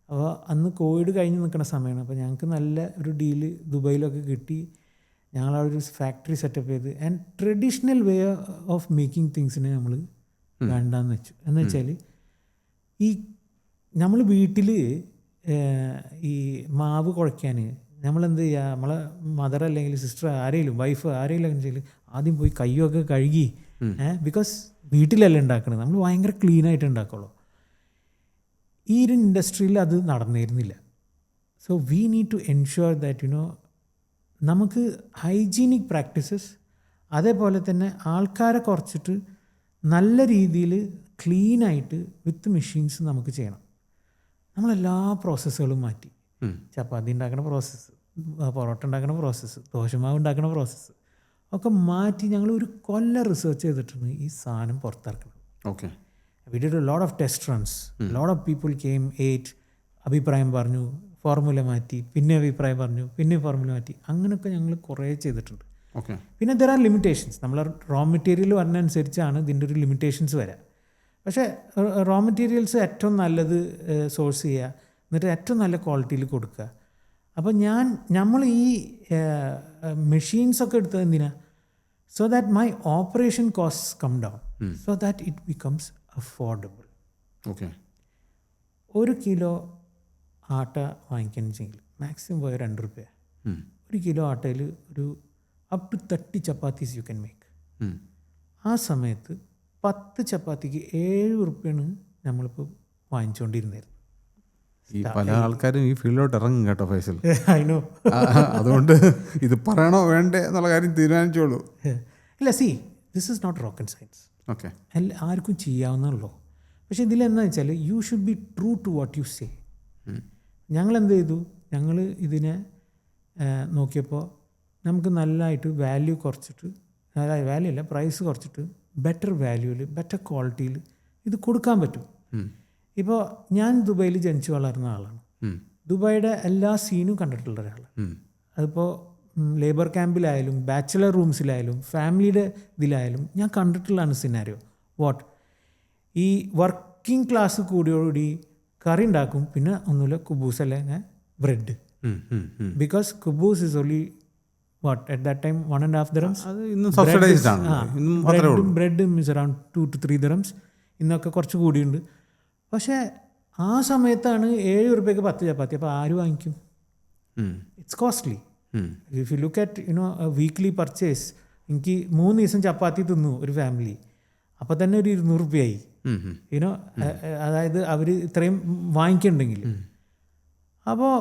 അപ്പോൾ അന്ന് കോവിഡ് കഴിഞ്ഞ് നിൽക്കുന്ന സമയമാണ്. അപ്പോൾ ഞങ്ങൾക്ക് നല്ല ഒരു ഡീല് ദുബായിലൊക്കെ കിട്ടി. ഞങ്ങളവിടെ ഒരു ഫാക്ടറി സെറ്റപ്പ് ചെയ്ത് and traditional way of making തിങ്സിനെ നമ്മൾ വേണ്ടാന്ന് വെച്ചു. എന്ന് വെച്ചാൽ ഈ നമ്മൾ വീട്ടിൽ ഈ മാവ് കുഴയ്ക്കാൻ നമ്മളെന്ത് ചെയ്യുക, നമ്മളെ മദർ അല്ലെങ്കിൽ സിസ്റ്റർ ആരെങ്കിലും വൈഫ് ആരെങ്കിലും വെച്ചാൽ ആദ്യം പോയി കയ്യൊക്കെ കഴുകി, ബിക്കോസ് വീട്ടിലല്ല ഉണ്ടാക്കുന്നത്, നമ്മൾ ഭയങ്കര ക്ലീനായിട്ട് ഉണ്ടാക്കുള്ളൂ. ഈ ഒരു ഇൻഡസ്ട്രിയിൽ അത് നടന്നിരുന്നില്ല. So we need to ensure that നമുക്ക് ഹൈജീനിക് പ്രാക്ടീസസ്, അതേപോലെ തന്നെ ആൾക്കാരെ കുറച്ചിട്ട് നല്ല രീതിയിൽ ക്ലീനായിട്ട് വിത്ത് മെഷീൻസ് നമുക്ക് ചെയ്യണം. നമ്മളെല്ലാ പ്രോസസ്സുകളും മാറ്റി. ചപ്പാത്തി ഉണ്ടാക്കുന്ന പ്രോസസ്സ്, പൊറോട്ട ഉണ്ടാക്കുന്ന പ്രോസസ്സ്, ദോശമാവ് ഉണ്ടാക്കുന്ന പ്രോസസ്സ് ഒക്കെ മാറ്റി ഞങ്ങൾ ഒരു കൊല്ലം റിസർച്ച് ചെയ്തിട്ടാണ് ഈ സാധനം പുറത്തിറക്കുന്നത്. Okay. We did a lot of test runs, lot of people came, ate, അഭിപ്രായം പറഞ്ഞു, ഫോർമുല മാറ്റി, പിന്നെ അഭിപ്രായം പറഞ്ഞു, പിന്നെ ഫോർമുല മാറ്റി, അങ്ങനെയൊക്കെ ഞങ്ങൾ കുറേ ചെയ്തിട്ടുണ്ട്. ഓക്കെ. പിന്നെ ദർ ആർ ലിമിറ്റേഷൻസ്. നമ്മൾ റോ മെറ്റീരിയൽ വരുന്നതനുസരിച്ചാണ് ഇതിൻ്റെ ഒരു ലിമിറ്റേഷൻസ് വരിക. പക്ഷേ റോ മെറ്റീരിയൽസ് ഏറ്റവും നല്ലത് സോഴ്സ് ചെയ്യുക, എന്നിട്ട് ഏറ്റവും നല്ല ക്വാളിറ്റിയിൽ കൊടുക്കുക. അപ്പോൾ നമ്മൾ ഈ മെഷീൻസൊക്കെ എടുത്തത് എന്തിനാ? So that my operation cost come down, so that it becomes affordable. Okay. 1 kilo atta വാങ്ങിക്കണമെങ്കിൽ മാക്സിമം പോയ 2 രൂപ. 1 കിലോ ആട്ടയിൽ ഒരു up to 30 chapatis you can make. ആ സമയത്ത് 10 ചപ്പാത്തിക്ക് 7 റുപ്യാണ് നമ്മളിപ്പോൾ വാങ്ങിച്ചുകൊണ്ടിരുന്നത്. ഈ പല ആൾക്കാരും ഈ ഫീൽഡിലോട്ട് ഇറങ്ങും കേട്ടോ ഫൈസൽ. I know. അതുകൊണ്ട് ഇത് പറയണോ വേണ്ടേ എന്നുള്ള കാര്യം തീരുമാനിച്ചോളൂ. ഇല്ല, see this is not rocket science. Okay. ആർക്കും ചെയ്യാവുന്നല്ലോ. പക്ഷേ ഇതിലെന്താ വെച്ചാൽ you should be true to what you say. ഞങ്ങളെന്ത് ചെയ്തു, ഞങ്ങൾ ഇതിനെ നോക്കിയപ്പോൾ നമുക്ക് നല്ലതായിട്ട് വാല്യൂ കുറച്ചിട്ട്, അതായത് വാല്യൂ അല്ല പ്രൈസ് കുറച്ചിട്ട് ബെറ്റർ വാല്യൂവിൽ ബെറ്റർ ക്വാളിറ്റിയിൽ ഇത് കൊടുക്കാൻ പറ്റും. ഇപ്പോൾ ഞാൻ ദുബായിൽ ജനിച്ചു വളർന്ന ആളാണ്. ദുബായിയുടെ എല്ലാ സീനും കണ്ടിട്ടുള്ള ഒരാളാണ്. അതിപ്പോൾ ലേബർ ക്യാമ്പിലായാലും ബാച്ചിലർ റൂംസിലായാലും ഫാമിലിയുടെ ഇതിലായാലും ഞാൻ കണ്ടിട്ടുള്ളതാണ് സിനാരിയോ. വാട്ട് ഈ വർക്കിംഗ് ക്ലാസ് കൂടിയോടുകൂടി കറി ഉണ്ടാക്കും, പിന്നെ ഒന്നുമില്ല കുബൂസ് അല്ലെങ്കിൽ ബ്രെഡ്. ബിക്കോസ് കുബൂസ് is only what at that time 1.5 dirhams. ബ്രെഡും ഇസ് അറൗണ്ട് 2 to 3 dirhams. ഇന്നൊക്കെ കുറച്ച് കൂടിയുണ്ട്. പക്ഷേ ആ സമയത്താണ് 7 രൂപയ്ക്ക് 10 ചപ്പാത്തി. അപ്പോൾ ആര് വാങ്ങിക്കും? It's costly. If you look at weekly purchase, എനിക്ക് 3 ദിവസം ചപ്പാത്തി തിന്നു ഒരു ഫാമിലി, അപ്പോൾ തന്നെ ഒരു 200 രൂപയായി. അതായത് അവർ ഇത്രയും വാങ്ങിക്കുന്നുണ്ടെങ്കിൽ. അപ്പോൾ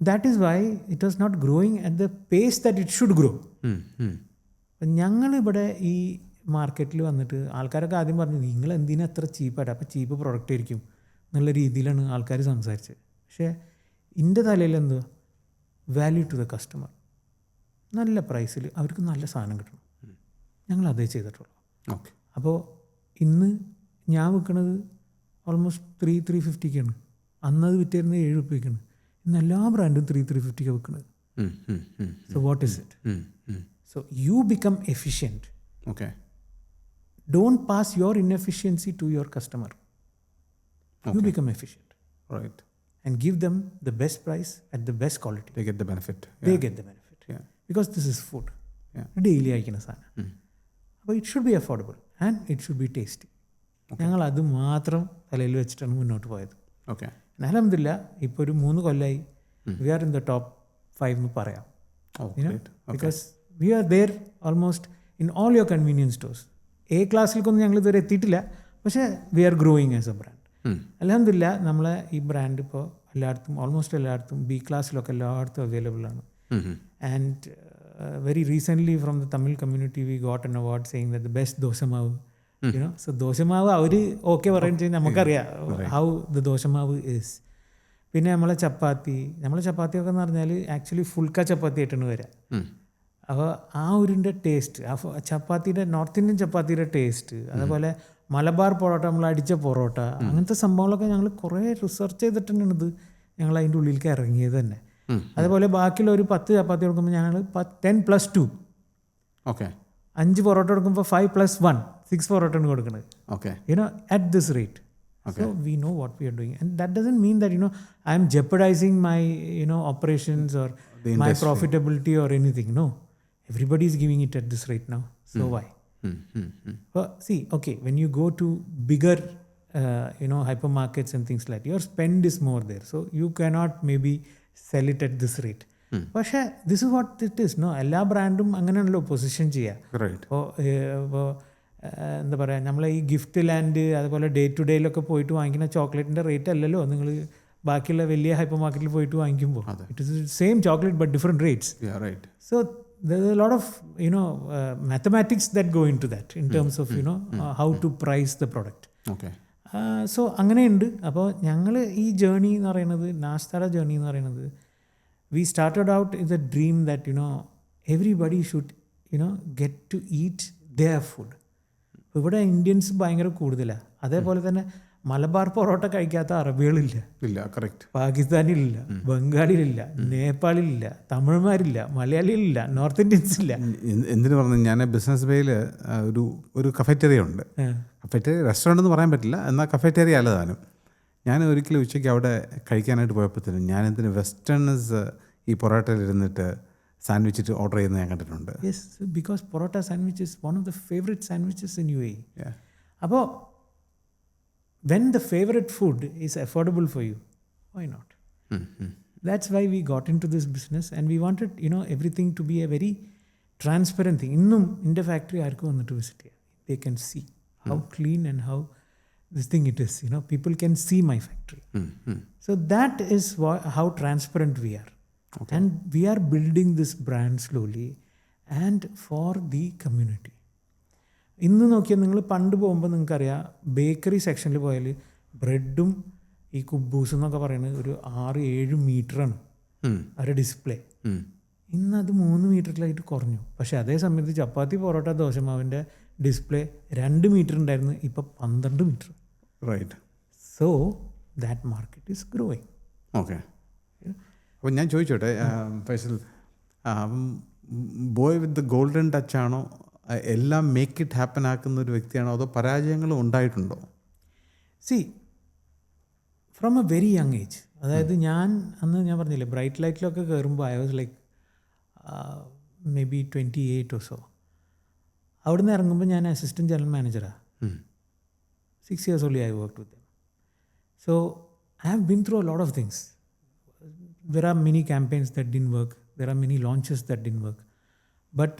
that is why it was not growing at the pace that it should grow. ഞങ്ങളിവിടെ ഈ മാർക്കറ്റിൽ വന്നിട്ട് ആൾക്കാരൊക്കെ ആദ്യം പറഞ്ഞു നിങ്ങൾ എന്തിനാ എത്ര ചീപ്പായിട്ട്, അപ്പോൾ ചീപ്പ് പ്രൊഡക്റ്റ് ആയിരിക്കും എന്നുള്ള രീതിയിലാണ് ആൾക്കാർ സംസാരിച്ചത്. പക്ഷേ എൻ്റെ തലയിൽ എന്തുവാ, വാല്യൂ ടു ദ കസ്റ്റമർ, നല്ല പ്രൈസിൽ അവർക്ക് നല്ല സാധനം കിട്ടണം. ഞങ്ങൾ അതേ ചെയ്തിട്ടുള്ളൂ. ഓക്കെ. അപ്പോൾ ഇന്ന് ഞാൻ വിൽക്കുന്നത് ഓൾമോസ്റ്റ് 350-350ക്കാണ്. അന്നത് വിറ്റായിരുന്നത് 7 രൂപയ്ക്കാണ്. ഇന്ന് എല്ലാ ബ്രാൻഡും 350-350 വിൽക്കുന്നത്. So what is it? So you become efficient. Okay. Don't pass your inefficiency to your customer. Okay. You become efficient. Right. And give them the best price at the best quality. They get the benefit. They get the benefit. Yeah. Because this is food. Yeah. Daily ആയിരിക്കുന്ന സാധനം. അപ്പോൾ it should be affordable and it should be tasty. ഞങ്ങൾ അത് മാത്രം തലയിൽ വെച്ചിട്ടാണ് മുന്നോട്ട് പോയത്. ഓക്കെ. അൽഹംദുലില്ലാ ഇപ്പോൾ ഒരു 3 കൊല്ലമായി we are in the top 5 എന്ന് പറയാം. Because we are there almost in all your convenience stores. A ക്ലാസ്സിലേക്കൊന്നും ഞങ്ങൾ ഇതുവരെ എത്തിയിട്ടില്ല, പക്ഷേ we are growing as a brand. അൽഹംദുലില്ലാ നമ്മളെ ഈ ബ്രാൻഡ് ഇപ്പോൾ എല്ലായിടത്തും, ഓൾമോസ്റ്റ് എല്ലായിടത്തും, ബി ക്ലാസ്സിലൊക്കെ എല്ലായിടത്തും അവൈലബിൾ ആണ്. And very recently from the Tamil community we got an award saying that the best ദോശമാവ്. സോ ദോശമാവ് അവർ ഓക്കെ പറയുന്നത് നമുക്കറിയാം ഹൗ ദ ദോശമാവ് ഈസ്. പിന്നെ നമ്മളെ ചപ്പാത്തിയൊക്കെ എന്ന് പറഞ്ഞാൽ ആക്ച്വലി ഫുൾക്ക ചപ്പാത്തി ആയിട്ടാണ് വരിക. അപ്പോൾ ആ ഒരിൻ്റെ ടേസ്റ്റ്, ആ ചപ്പാത്തിയുടെ നോർത്ത് ഇന്ത്യൻ ചപ്പാത്തിയുടെ ടേസ്റ്റ്, അതേപോലെ മലബാർ പൊറോട്ട, നമ്മൾ അടിച്ച പൊറോട്ട, അങ്ങനത്തെ സംഭവങ്ങളൊക്കെ ഞങ്ങൾ കുറേ റിസർച്ച് ചെയ്തിട്ട് തന്നെയാണ് ഇത് ഞങ്ങൾ അതിൻ്റെ ഉള്ളിലേക്ക് ഇറങ്ങിയത് തന്നെ. അതേപോലെ ബാക്കിയുള്ള ഒരു 10 ചപ്പാത്തി കൊടുക്കുമ്പോൾ ഞങ്ങൾ 10+2, ഓക്കെ, 5 പൊറോട്ട കൊടുക്കുമ്പോൾ 5+1, 6 പൊറോട്ടയാണ് കൊടുക്കുന്നത്. Okay, at this rate. So we know what we are doing, and that doesn't mean that I am jeopardizing my operations or my profitability or anything. No, everybody is giving it at this rate now. So why? Well, see, okay, when you go to bigger hypermarkets and things like that, your spend is more there, so you cannot maybe sell it at this rate. പക്ഷേ this is what it is. എല്ലാ ബ്രാൻഡും അങ്ങനെയാണല്ലോ position ചെയ്യുക. ഇപ്പോൾ എന്താ പറയുക, നമ്മളെ ഈ gift land അതുപോലെ ഡേ ടു ഡേയിലൊക്കെ പോയിട്ട് വാങ്ങിക്കുന്ന ചോക്ലേറ്റിൻ്റെ റേറ്റ് അല്ലല്ലോ നിങ്ങൾ ബാക്കിയുള്ള വലിയ ഹൈപ്പർ മാർക്കറ്റിൽ പോയിട്ട് വാങ്ങിക്കുമ്പോൾ. It is same chocolate but different rates. So there is a lot of mathematics that go into that in terms of how to price the product. Okay. So അങ്ങനെയുണ്ട്. അപ്പോൾ ഞങ്ങൾ ഈ ജേർണി എന്ന് പറയുന്നത്, നാസ്തയുടെ ജേർണി എന്ന് പറയുന്നത്, we started out with a dream that everybody should get to eat their food. ഇവിടെ Indians ഭയങ്കര കൂടുതലാണ്. അതേപോലെ തന്നെ മലബാർ പൊറോട്ട കഴിക്കാത്ത അറബികളില്ല, കറക്റ്റ്, പാകിസ്ഥാനിലില്ല, ബംഗാളിലില്ല, നേപ്പാളിലില്ല, തമിഴ്മാരില്ല, മലയാളിയിലില്ല, നോർത്ത് ഇന്ത്യൻസ് ഇല്ല. എന്തിനു പറഞ്ഞു, ഞാൻ ബിസിനസ് ബേയിൽ ഒരു കഫറ്റേറിയ ഉണ്ട്. കഫറ്റേറിയ റെസ്റ്റോറൻ്റ് എന്ന് പറയാൻ പറ്റില്ല, എന്നാൽ കഫറ്റേറിയ അല്ലതാനും. ഞാൻ ഒരിക്കലും ഉച്ചയ്ക്ക് അവിടെ കഴിക്കാനായിട്ട് പോയപ്പോഴത്തേനും ഞാൻ എന്തിന് വെസ്റ്റേൺസ് ഈ പൊറോട്ടയിൽ ഇരുന്നിട്ട് സാൻഡ്വിച്ച് ഓർഡർ ചെയ്യുന്നത് ഞാൻ കണ്ടിട്ടുണ്ട്. Yes, because parotta sandwich is one of the favourite sandwiches in UAE. അപ്പോൾ when the favorite food is affordable for you, why not? That's why we got into this business, and we wanted everything to be a very transparent thing. Innum inde factory aarku vannittu visit cheya, they can see how clean and how this thing it is. People can see my factory. So that is how transparent we are. Okay. And we are building this brand slowly and for the community. ഇന്ന് നോക്കിയാൽ നിങ്ങൾ പണ്ട് പോകുമ്പോൾ നിങ്ങൾക്കറിയാം, bakery സെക്ഷനിൽ പോയാൽ ബ്രെഡും ഈ കുബൂസും എന്നൊക്കെ പറയുന്നത് ഒരു 6-7 മീറ്ററാണ് അവരുടെ ഡിസ്പ്ലേ. ഇന്നത് 3 മീറ്ററിലായിട്ട് കുറഞ്ഞു. പക്ഷേ അതേ സമയത്ത് ചപ്പാത്തി, പൊറോട്ട, ദോശമാവിൻ്റെ ഡിസ്പ്ലേ 2 മീറ്റർ ഉണ്ടായിരുന്നു, ഇപ്പോൾ 12 metre. Right. So that market is growing. Okay. അപ്പോൾ ഞാൻ ചോദിച്ചോട്ടെ Faisal, boy with the golden touch ആണോ, എല്ലാം മേക്ക് ഇറ്റ് ഹാപ്പൻ ആക്കുന്ന ഒരു വ്യക്തിയാണോ, അതോ പരാജയങ്ങളും ഉണ്ടായിട്ടുണ്ടോ? C, from A very young age, അതായത് ഞാൻ പറഞ്ഞില്ലേ ബ്രൈറ്റ് ലൈറ്റിലൊക്കെ കയറുമ്പോൾ I was like may be 28 or so. അവിടെ നിന്ന് ഇറങ്ങുമ്പോൾ ഞാൻ അസിസ്റ്റൻറ്റ് ജനറൽ മാനേജറാണ്. 6 years only I worked with them. So I have been through a lot of things. There are many campaigns that didn't work. There are many launches that didn't work. But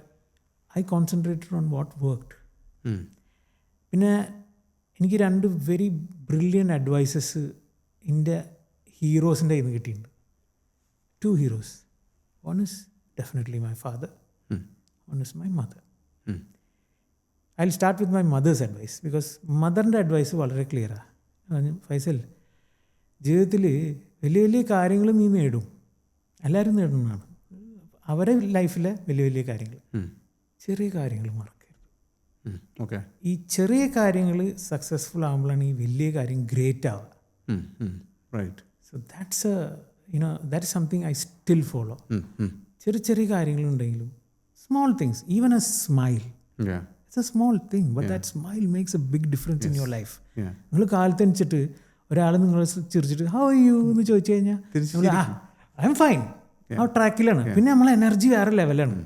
I concentrated on what worked. പിന്നെ എനിക്ക് 2 very brilliant advices എൻ്റെ ഹീറോസിൻ്റെ കയ്യിൽ നിന്ന് കിട്ടിയിട്ടുണ്ട്. 2 heroes. One is definitely my father. One is my mother. I'll start with my mother's advice because മദറിൻ്റെ advice വളരെ ക്ലിയറാണ്. ഫൈസൽ, ജീവിതത്തിൽ വലിയ വലിയ കാര്യങ്ങൾ നീ നേടും, എല്ലാവരും നേടുന്നതാണ് അവരെ ലൈഫിലെ വലിയ വലിയ കാര്യങ്ങൾ. ചെറിയ കാര്യങ്ങൾ മറക്കരുത്. ഓക്കെ. ഈ ചെറിയ കാര്യങ്ങൾ സക്സസ്ഫുൾ ആകുമ്പോഴാണ് ഈ വലിയ കാര്യം ഗ്രേറ്റ് ആവുക. Right. So that's that is something I still follow. ചെറിയ ചെറിയ കാര്യങ്ങളുണ്ടെങ്കിലും, small things, even a smile, it's a small thing but that smile makes a big difference in your life. നിങ്ങൾ കാലത്തനുസരിച്ചിട്ട് ഒരാൾ നിങ്ങൾ ചിരിച്ചിട്ട് ഹൗ ആർ യു എന്ന് ചോദിച്ചു കഴിഞ്ഞാൽ ഐ എം ഫൈൻ, ആ ട്രാക്കിലാണ്. പിന്നെ നമ്മളെ എനർജി വേറെ ലെവലാണ്.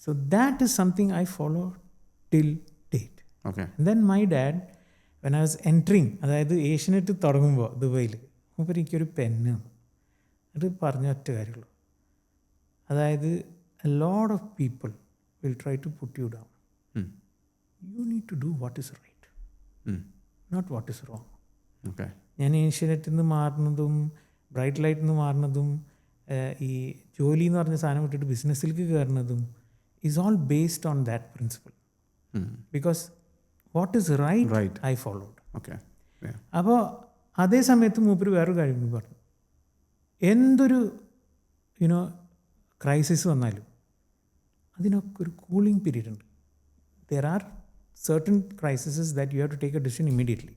So that is something I follow till date. Okay. And then my dad, when I was entering, അതായത് ഏഷ്യനെറ്റ് തുടങ്ങുമ്പോൾ ദുബൈയിൽ, അപ്പോൾ എനിക്കൊരു പെന്ന് അത് പറഞ്ഞ ഒറ്റ കാര്യമുള്ളൂ. അതായത് a lot of people will try to put you down. You need to do what is right, not what is wrong. Okay. ഞാൻ ഏഷ്യനെറ്റിൽ നിന്ന് മാറുന്നതും ബ്രൈറ്റ് ലൈറ്റിൽ നിന്ന് മാറുന്നതും ഈ ജോലി എന്ന് പറഞ്ഞ സാധനം വിട്ടിട്ട് ബിസിനസ്സിലേക്ക് കയറുന്നതും is all based on that principle. Because what is right, I followed. Okay. അപ്പോൾ അതേ സമയത്ത് മൂപ്പര് വേറൊരു കാര്യം പറഞ്ഞു. എന്തൊരു യുനോ ക്രൈസിസ് വന്നാലും അതിനൊക്കെ ഒരു കൂളിംഗ് പീരീഡ് ഉണ്ട്. There are certain crises that you have to take a decision immediately.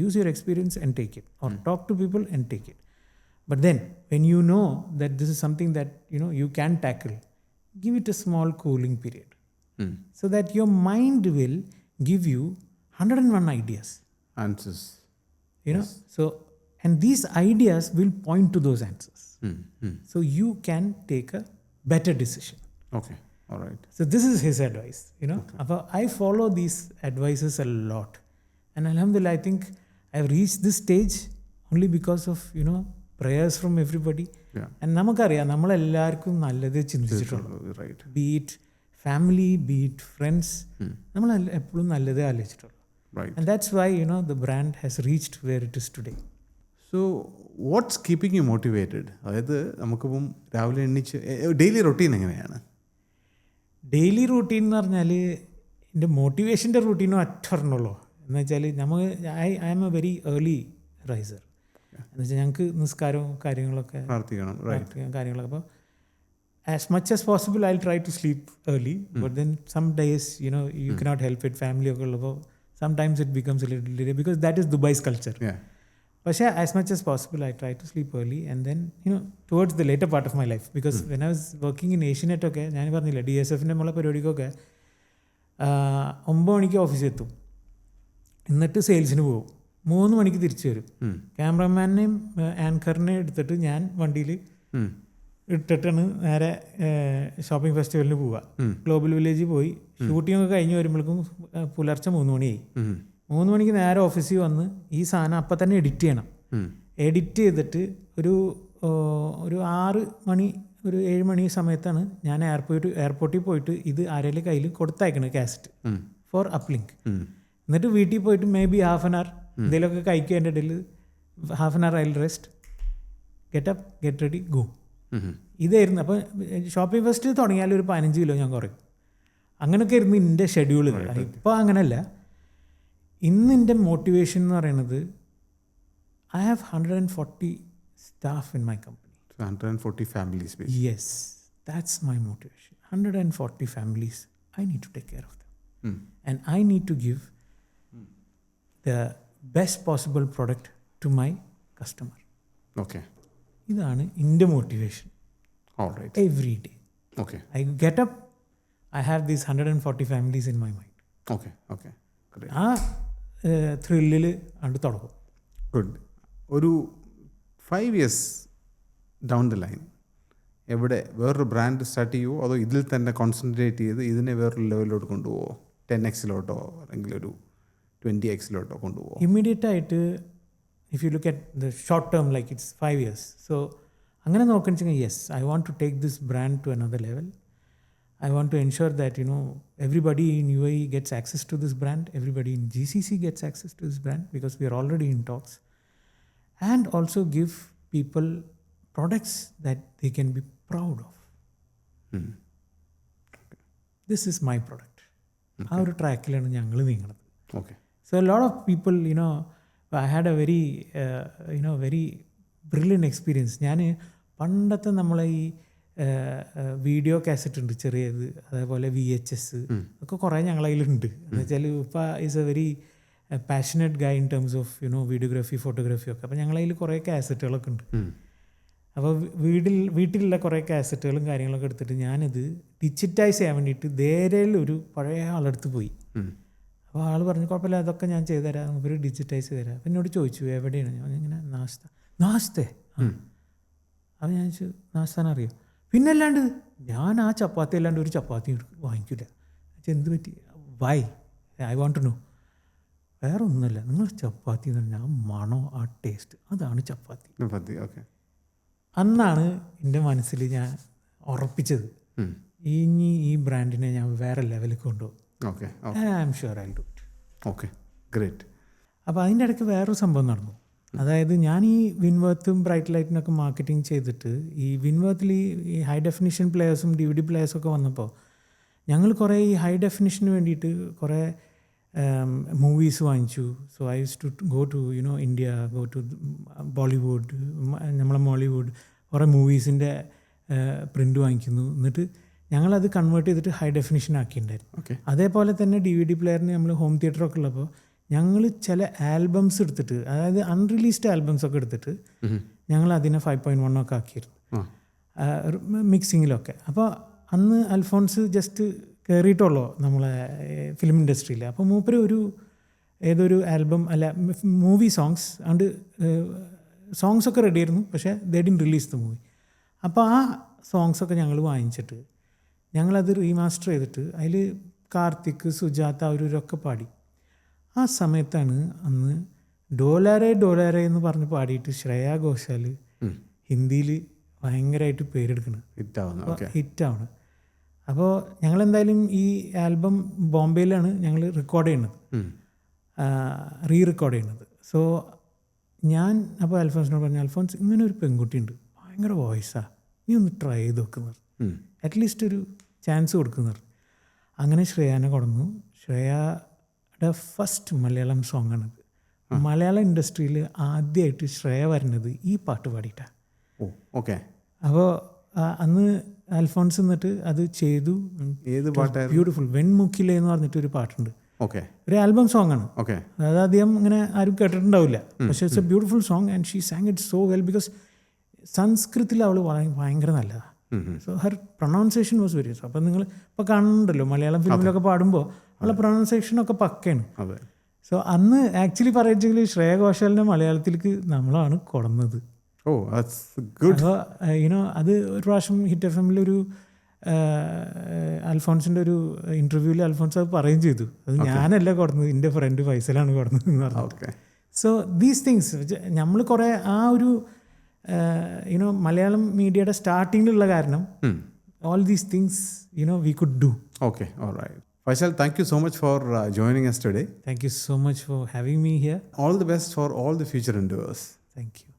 Use your experience and take it, or talk to people and take it. But then when you know that this is something that you can tackle, give it a small cooling period, so that your mind will give you 101 ideas, answers, so, and these ideas will point to those answers. So you can take a better decision. Okay, all right. So this is his advice, I follow these advices a lot, and alhamdulillah, I think I've reached this stage only because of prayers from everybody. And നമുക്കറിയാം നമ്മളെല്ലാവർക്കും നല്ലത് ചിന്തിച്ചിട്ടുള്ളൂ. Right. Be it family, be it friends, നമ്മൾ എപ്പോഴും നല്ലതേ ആലോചിച്ചിട്ടുള്ളൂ. Right. And that's why the brand has reached where it is today. So what's keeping you motivated? അതായത് നമുക്കിപ്പം രാവിലെ എണ്ണിച്ച് daily routine എങ്ങനെയാണ്? ഡെയിലി റൂട്ടീൻ എന്ന് പറഞ്ഞാൽ എൻ്റെ മോട്ടിവേഷൻ്റെ റൂട്ടീനും അറ്ററിനുള്ളൂ. എന്ന് വെച്ചാൽ I am a very early riser. എന്ന് വെച്ചാൽ ഞങ്ങൾക്ക് നിസ്കാരവും കാര്യങ്ങളൊക്കെ പ്രാർത്ഥിക്കണം, കാര്യങ്ങളൊക്കെ. അപ്പോൾ as much as possible I try to sleep early, but then some days you cannot help it, family ഒക്കെ ഉള്ളപ്പോൾ sometimes it becomes a little delay because that is Dubai's culture. പക്ഷേ as much as possible I try to sleep early and then towards the later part of my life, because when I was working in Asianet ഒക്കെ ഞാൻ പറഞ്ഞില്ല DSFൻ്റെ നമ്മളെ പരിപാടിക്കൊക്കെ 9 മണിക്ക് ഓഫീസിൽ എത്തും, എന്നിട്ട് സെയിൽസിന് പോകും, 3 മണിക്ക് തിരിച്ചു വരും. ക്യാമറമാനെയും ആങ്കറിനെയും എടുത്തിട്ട് ഞാൻ വണ്ടിയിൽ ഇട്ടിട്ടാണ് നേരെ ഷോപ്പിംഗ് ഫെസ്റ്റിവലിന് പോവുക. ഗ്ലോബൽ വില്ലേജിൽ പോയി ഷൂട്ടിംഗ് ഒക്കെ കഴിഞ്ഞ് വരുമ്പോഴേക്കും പുലർച്ചെ 3 മണിയായി. 3 മണിക്ക് നേരെ ഓഫീസിൽ വന്ന് ഈ സാധനം അപ്പം തന്നെ എഡിറ്റ് ചെയ്യണം. എഡിറ്റ് ചെയ്തിട്ട് ഒരു 6 മണി ഒരു 7 മണി സമയത്താണ് ഞാൻ എയർപോർട്ടിൽ പോയിട്ട് ഇത് ആരെങ്കിലും കയ്യിൽ കൊടുത്തയക്കണം കാസറ്റ് ഫോർ അപ്ലിങ്ക്. എന്നിട്ട് വീട്ടിൽ പോയിട്ട് may be half an hour എന്തെങ്കിലുമൊക്കെ കഴിക്കുക. എൻ്റെ ഇടയിൽ half an hour I will rest, get up, get ready, go. ഇതായിരുന്നു. അപ്പോൾ ഷോപ്പിംഗ് ഫെസ്റ്റ് തുടങ്ങിയാൽ ഒരു 15 കിലോ ഞാൻ കുറയും. അങ്ങനെയൊക്കെ ആയിരുന്നു എൻ്റെ ഷെഡ്യൂളുകൾ. ഇപ്പോൾ അങ്ങനെയല്ല. ഇന്ന് എൻ്റെ മോട്ടിവേഷൻ എന്ന് പറയുന്നത് I have 140 staff in my company. 140 families basically. Yes, that's my motivation. 140 families. I need to take care of them. And I need to give the best possible product to my customer. Okay. ഇതാണ് എൻ്റെ motivation. All right. Every day. Okay. I get up, I have these 140 families in my mind. Okay. Okay. Great. ആ ത്രില്ലിൽ കണ്ട് തുടങ്ങും. Good. ഒരു 5 years down the line എവിടെ വേറൊരു brand start ചെയ്യുമോ, അതോ ഇതിൽ തന്നെ കോൺസെൻട്രേറ്റ് ചെയ്ത് ഇതിനെ വേറൊരു ലെവലിലോട്ട് കൊണ്ടുപോകുമോ? 10x അല്ലെങ്കിൽ ഒരു 20x കൊണ്ടുപോകുമോ? ഇമ്മീഡിയറ്റ് ആയിട്ട് if you look at the short term like it's 5 years. So അങ്ങനെ നോക്കുകയെന്ന് വെച്ചാൽ yes, I want to take this brand to another level. I want to ensure that everybody in UAE gets access to this brand, everybody in GCC gets access to this brand, because we are already in talks, and also give people products that they can be proud of. This is my product. ആ ഒരു ട്രാക്കിലാണ് ഞങ്ങൾ നീങ്ങുന്നത്. Okay. So a lot of people, I had a very very brilliant experience. ഞാൻ പണ്ടത്തെ നമ്മളെ ഈ video cassette ഉണ്ട് ചെറിയത്, അതേപോലെ VHS ഒക്കെ കുറേ ഞങ്ങളതിലുണ്ട്. എന്ന് വെച്ചാൽ ഇപ്പോൾ is A very passionate Guy in terms of videography, photography ഒക്കെ. അപ്പോൾ ഞങ്ങളതിൽ കുറേ കാസറ്റുകളൊക്കെ ഉണ്ട്. അപ്പോൾ വീട്ടിലുള്ള കുറേ കാസറ്റുകളും കാര്യങ്ങളൊക്കെ എടുത്തിട്ട് ഞാനിത് ഡിജിറ്റൈസ് ചെയ്യാൻ വേണ്ടിയിട്ട് ധേരയിൽ ഒരു പഴയ ആളെടുത്ത് പോയി. അപ്പോൾ ആൾ പറഞ്ഞു കുഴപ്പമില്ല, അതൊക്കെ ഞാൻ ചെയ്തുതരാം, നമുക്കൊരു ഡിജിറ്റൈസ് ചെയ്ത് തരാം. അപ്പോൾ എന്നോട് ചോദിച്ചു എവിടെയാണ്. ഞാൻ ഇങ്ങനെ നാസ്തേ. അപ്പോൾ ഞാൻ ചോദിച്ചു നാസ്താൻ അറിയാം. പിന്നെ അല്ലാണ്ട് ഞാൻ ആ ചപ്പാത്തി അല്ലാണ്ട് ഒരു ചപ്പാത്തി വാങ്ങിക്കില്ല. എന്ത് പറ്റി? Why? I want to know. വേറെ ഒന്നുമില്ല, നിങ്ങൾ ചപ്പാത്തി എന്ന് പറഞ്ഞാൽ ആ മണോ ആ ടേസ്റ്റ്, അതാണ് ചപ്പാത്തി. ഓക്കെ. അന്നാണ് എൻ്റെ മനസ്സിൽ ഞാൻ ഉറപ്പിച്ചത്, ഇനി ഈ ബ്രാൻഡിനെ ഞാൻ വേറെ ലെവലിൽ കൊണ്ടുപോകും. Okay. I am sure I do it. Okay, great. അപ്പോൾ അതിൻ്റെ ഇടയ്ക്ക് വേറൊരു സംഭവം നടന്നു. അതായത് ഞാൻ ഈ വിൻവർത്തും ബ്രൈറ്റ് ലൈറ്റിനൊക്കെ മാർക്കറ്റിംഗ് ചെയ്തിട്ട് ഈ വിൻവർത്തിൽ ഈ ഹൈ ഡെഫിനിഷൻ പ്ലെയേഴ്സും DVD പ്ലെയേഴ്സൊക്കെ വന്നപ്പോൾ ഞങ്ങൾ കുറേ ഈ ഹൈ ഡെഫിനിഷന് വേണ്ടിയിട്ട് കുറേ മൂവീസ് വാങ്ങിച്ചു. So I use to go to India, go to Bollywood, നമ്മളെ മോളിവുഡ് കുറേ മൂവീസിൻ്റെ പ്രിൻ്റ് വാങ്ങിക്കുന്നു. എന്നിട്ട് ഞങ്ങളത് കൺവേർട്ട് ചെയ്തിട്ട് ഹൈ ഡെഫിനിഷൻ ആക്കിയിട്ടുണ്ടായിരുന്നു. അതേപോലെ തന്നെ DVD പ്ലെയറിന് നമ്മൾ ഹോം തിയേറ്ററൊക്കെ ഉള്ളപ്പോൾ ഞങ്ങൾ ചില ആൽബംസ് എടുത്തിട്ട്, അതായത് അൺറിലീസ്ഡ് ആൽബംസ് ഒക്കെ എടുത്തിട്ട് ഞങ്ങൾ അതിനെ 5.1 ഒക്കെ ആക്കിയിരുന്നു മിക്സിങ്ങിലൊക്കെ. അപ്പോൾ അന്ന് അൽഫോൺസ് ജസ്റ്റ് കയറിയിട്ടുള്ളൂ നമ്മളെ ഫിലിം ഇൻഡസ്ട്രിയിൽ. അപ്പോൾ മൂപ്പര് ഏതൊരു ആൽബം അല്ല മൂവി സോങ്സ് അതുകൊണ്ട് സോങ്സൊക്കെ റെഡി ആയിരുന്നു, പക്ഷേ ദേ ഡിഡ്ന്റ് റിലീസ് ദ മൂവി. അപ്പോൾ ആ സോങ്സൊക്കെ ഞങ്ങൾ വാങ്ങിച്ചിട്ട് ഞങ്ങളത് റീമാസ്റ്റർ ചെയ്തിട്ട് അതിൽ കാർത്തിക്, സുജാത അവരൊക്കെ പാടി. ആ സമയത്താണ് അന്ന് ഡോലാരെ ഡോലാരെ എന്ന് പറഞ്ഞ് പാടിയിട്ട് ശ്രേയാ ഘോഷാൽ ഹിന്ദിയിൽ ഭയങ്കരമായിട്ട് പേരെടുക്കുന്നത്, ഹിറ്റാവണം. അപ്പോൾ ഞങ്ങളെന്തായാലും ഈ ആൽബം ബോംബെയിലാണ് ഞങ്ങൾ റെക്കോർഡ് ചെയ്യുന്നത്, റെക്കോർഡ് ചെയ്യുന്നത്. സോ ഞാൻ അപ്പോൾ അൽഫോൺസിനോട് പറഞ്ഞു, അൽഫോൺസ് ഇങ്ങനെ ഒരു പെൺകുട്ടിയുണ്ട്, ഭയങ്കര വോയിസാണ്, നീ ഒന്ന് ട്രൈ ചെയ്ത് നോക്കുന്നത്, അറ്റ്ലീസ്റ്റ് ഒരു ചാൻസ് കൊടുക്കുന്നത്. അങ്ങനെ ശ്രേയാനെ കൊടുന്നു. ശ്രേയയുടെ ഫസ്റ്റ് മലയാളം സോങ്ങാണത്. മലയാളം ഇൻഡസ്ട്രിയിൽ ആദ്യമായിട്ട് ശ്രേയ വരുന്നത് ഈ പാട്ട് പാടിയിട്ടാണ്. അപ്പോൾ അന്ന് അൽഫോൺസ് എന്നിട്ട് അത് ചെയ്തു. ബ്യൂട്ടിഫുൾ വെൺമുക്കിലെ എന്ന് പറഞ്ഞിട്ടൊരു പാട്ടുണ്ട്, ഒരു ആൽബം സോങ് ആണ്. അതായത് അധികം ഇങ്ങനെ ആരും കേട്ടിട്ടുണ്ടാവില്ല, പക്ഷേ it's A beautiful song and she San it so well because സംസ്കൃതത്തിൽ അവൾ ഭയങ്കര നല്ലതാണ്. So Har pronunciation was very. അപ്പം നിങ്ങൾ ഇപ്പോൾ കാണുന്നുണ്ടല്ലോ മലയാളം ഫിലിമിലൊക്കെ പാടുമ്പോൾ അവളെ പ്രൊണൗൺസിയേഷനൊക്കെ പക്കയാണ്. സോ അന്ന് ആക്ച്വലി പറയുകയെങ്കിൽ ശ്രേയ ഘോഷാലിനെ മലയാളത്തിലേക്ക് നമ്മളാണ് കൊടുന്നത്. അപ്പോൾ അത് ഒരു പ്രാവശ്യം ഹിറ്റ് FM ഒരു അൽഫോൺസിൻ്റെ ഒരു ഇൻ്റർവ്യൂവിൽ അൽഫോൺസ് അത് പറയുകയും ചെയ്തു, അത് ഞാനല്ല കൊടുന്നത്, എൻ്റെ ഫ്രണ്ട് ഫൈസലാണ് കൊടുന്നത് എന്ന് പറഞ്ഞു. സോ ദീസ് തിങ്സ് നമ്മൾ കുറേ ആ ഒരു മലയാളം മീഡിയയുടെ സ്റ്റാർട്ടിങ്ങിലുള്ള കാരണം all these things we could do. Okay, all right. Faisal, thank you so much for joining us today. Thank you so much for having me here. All the best for all the future endeavors. Thank you.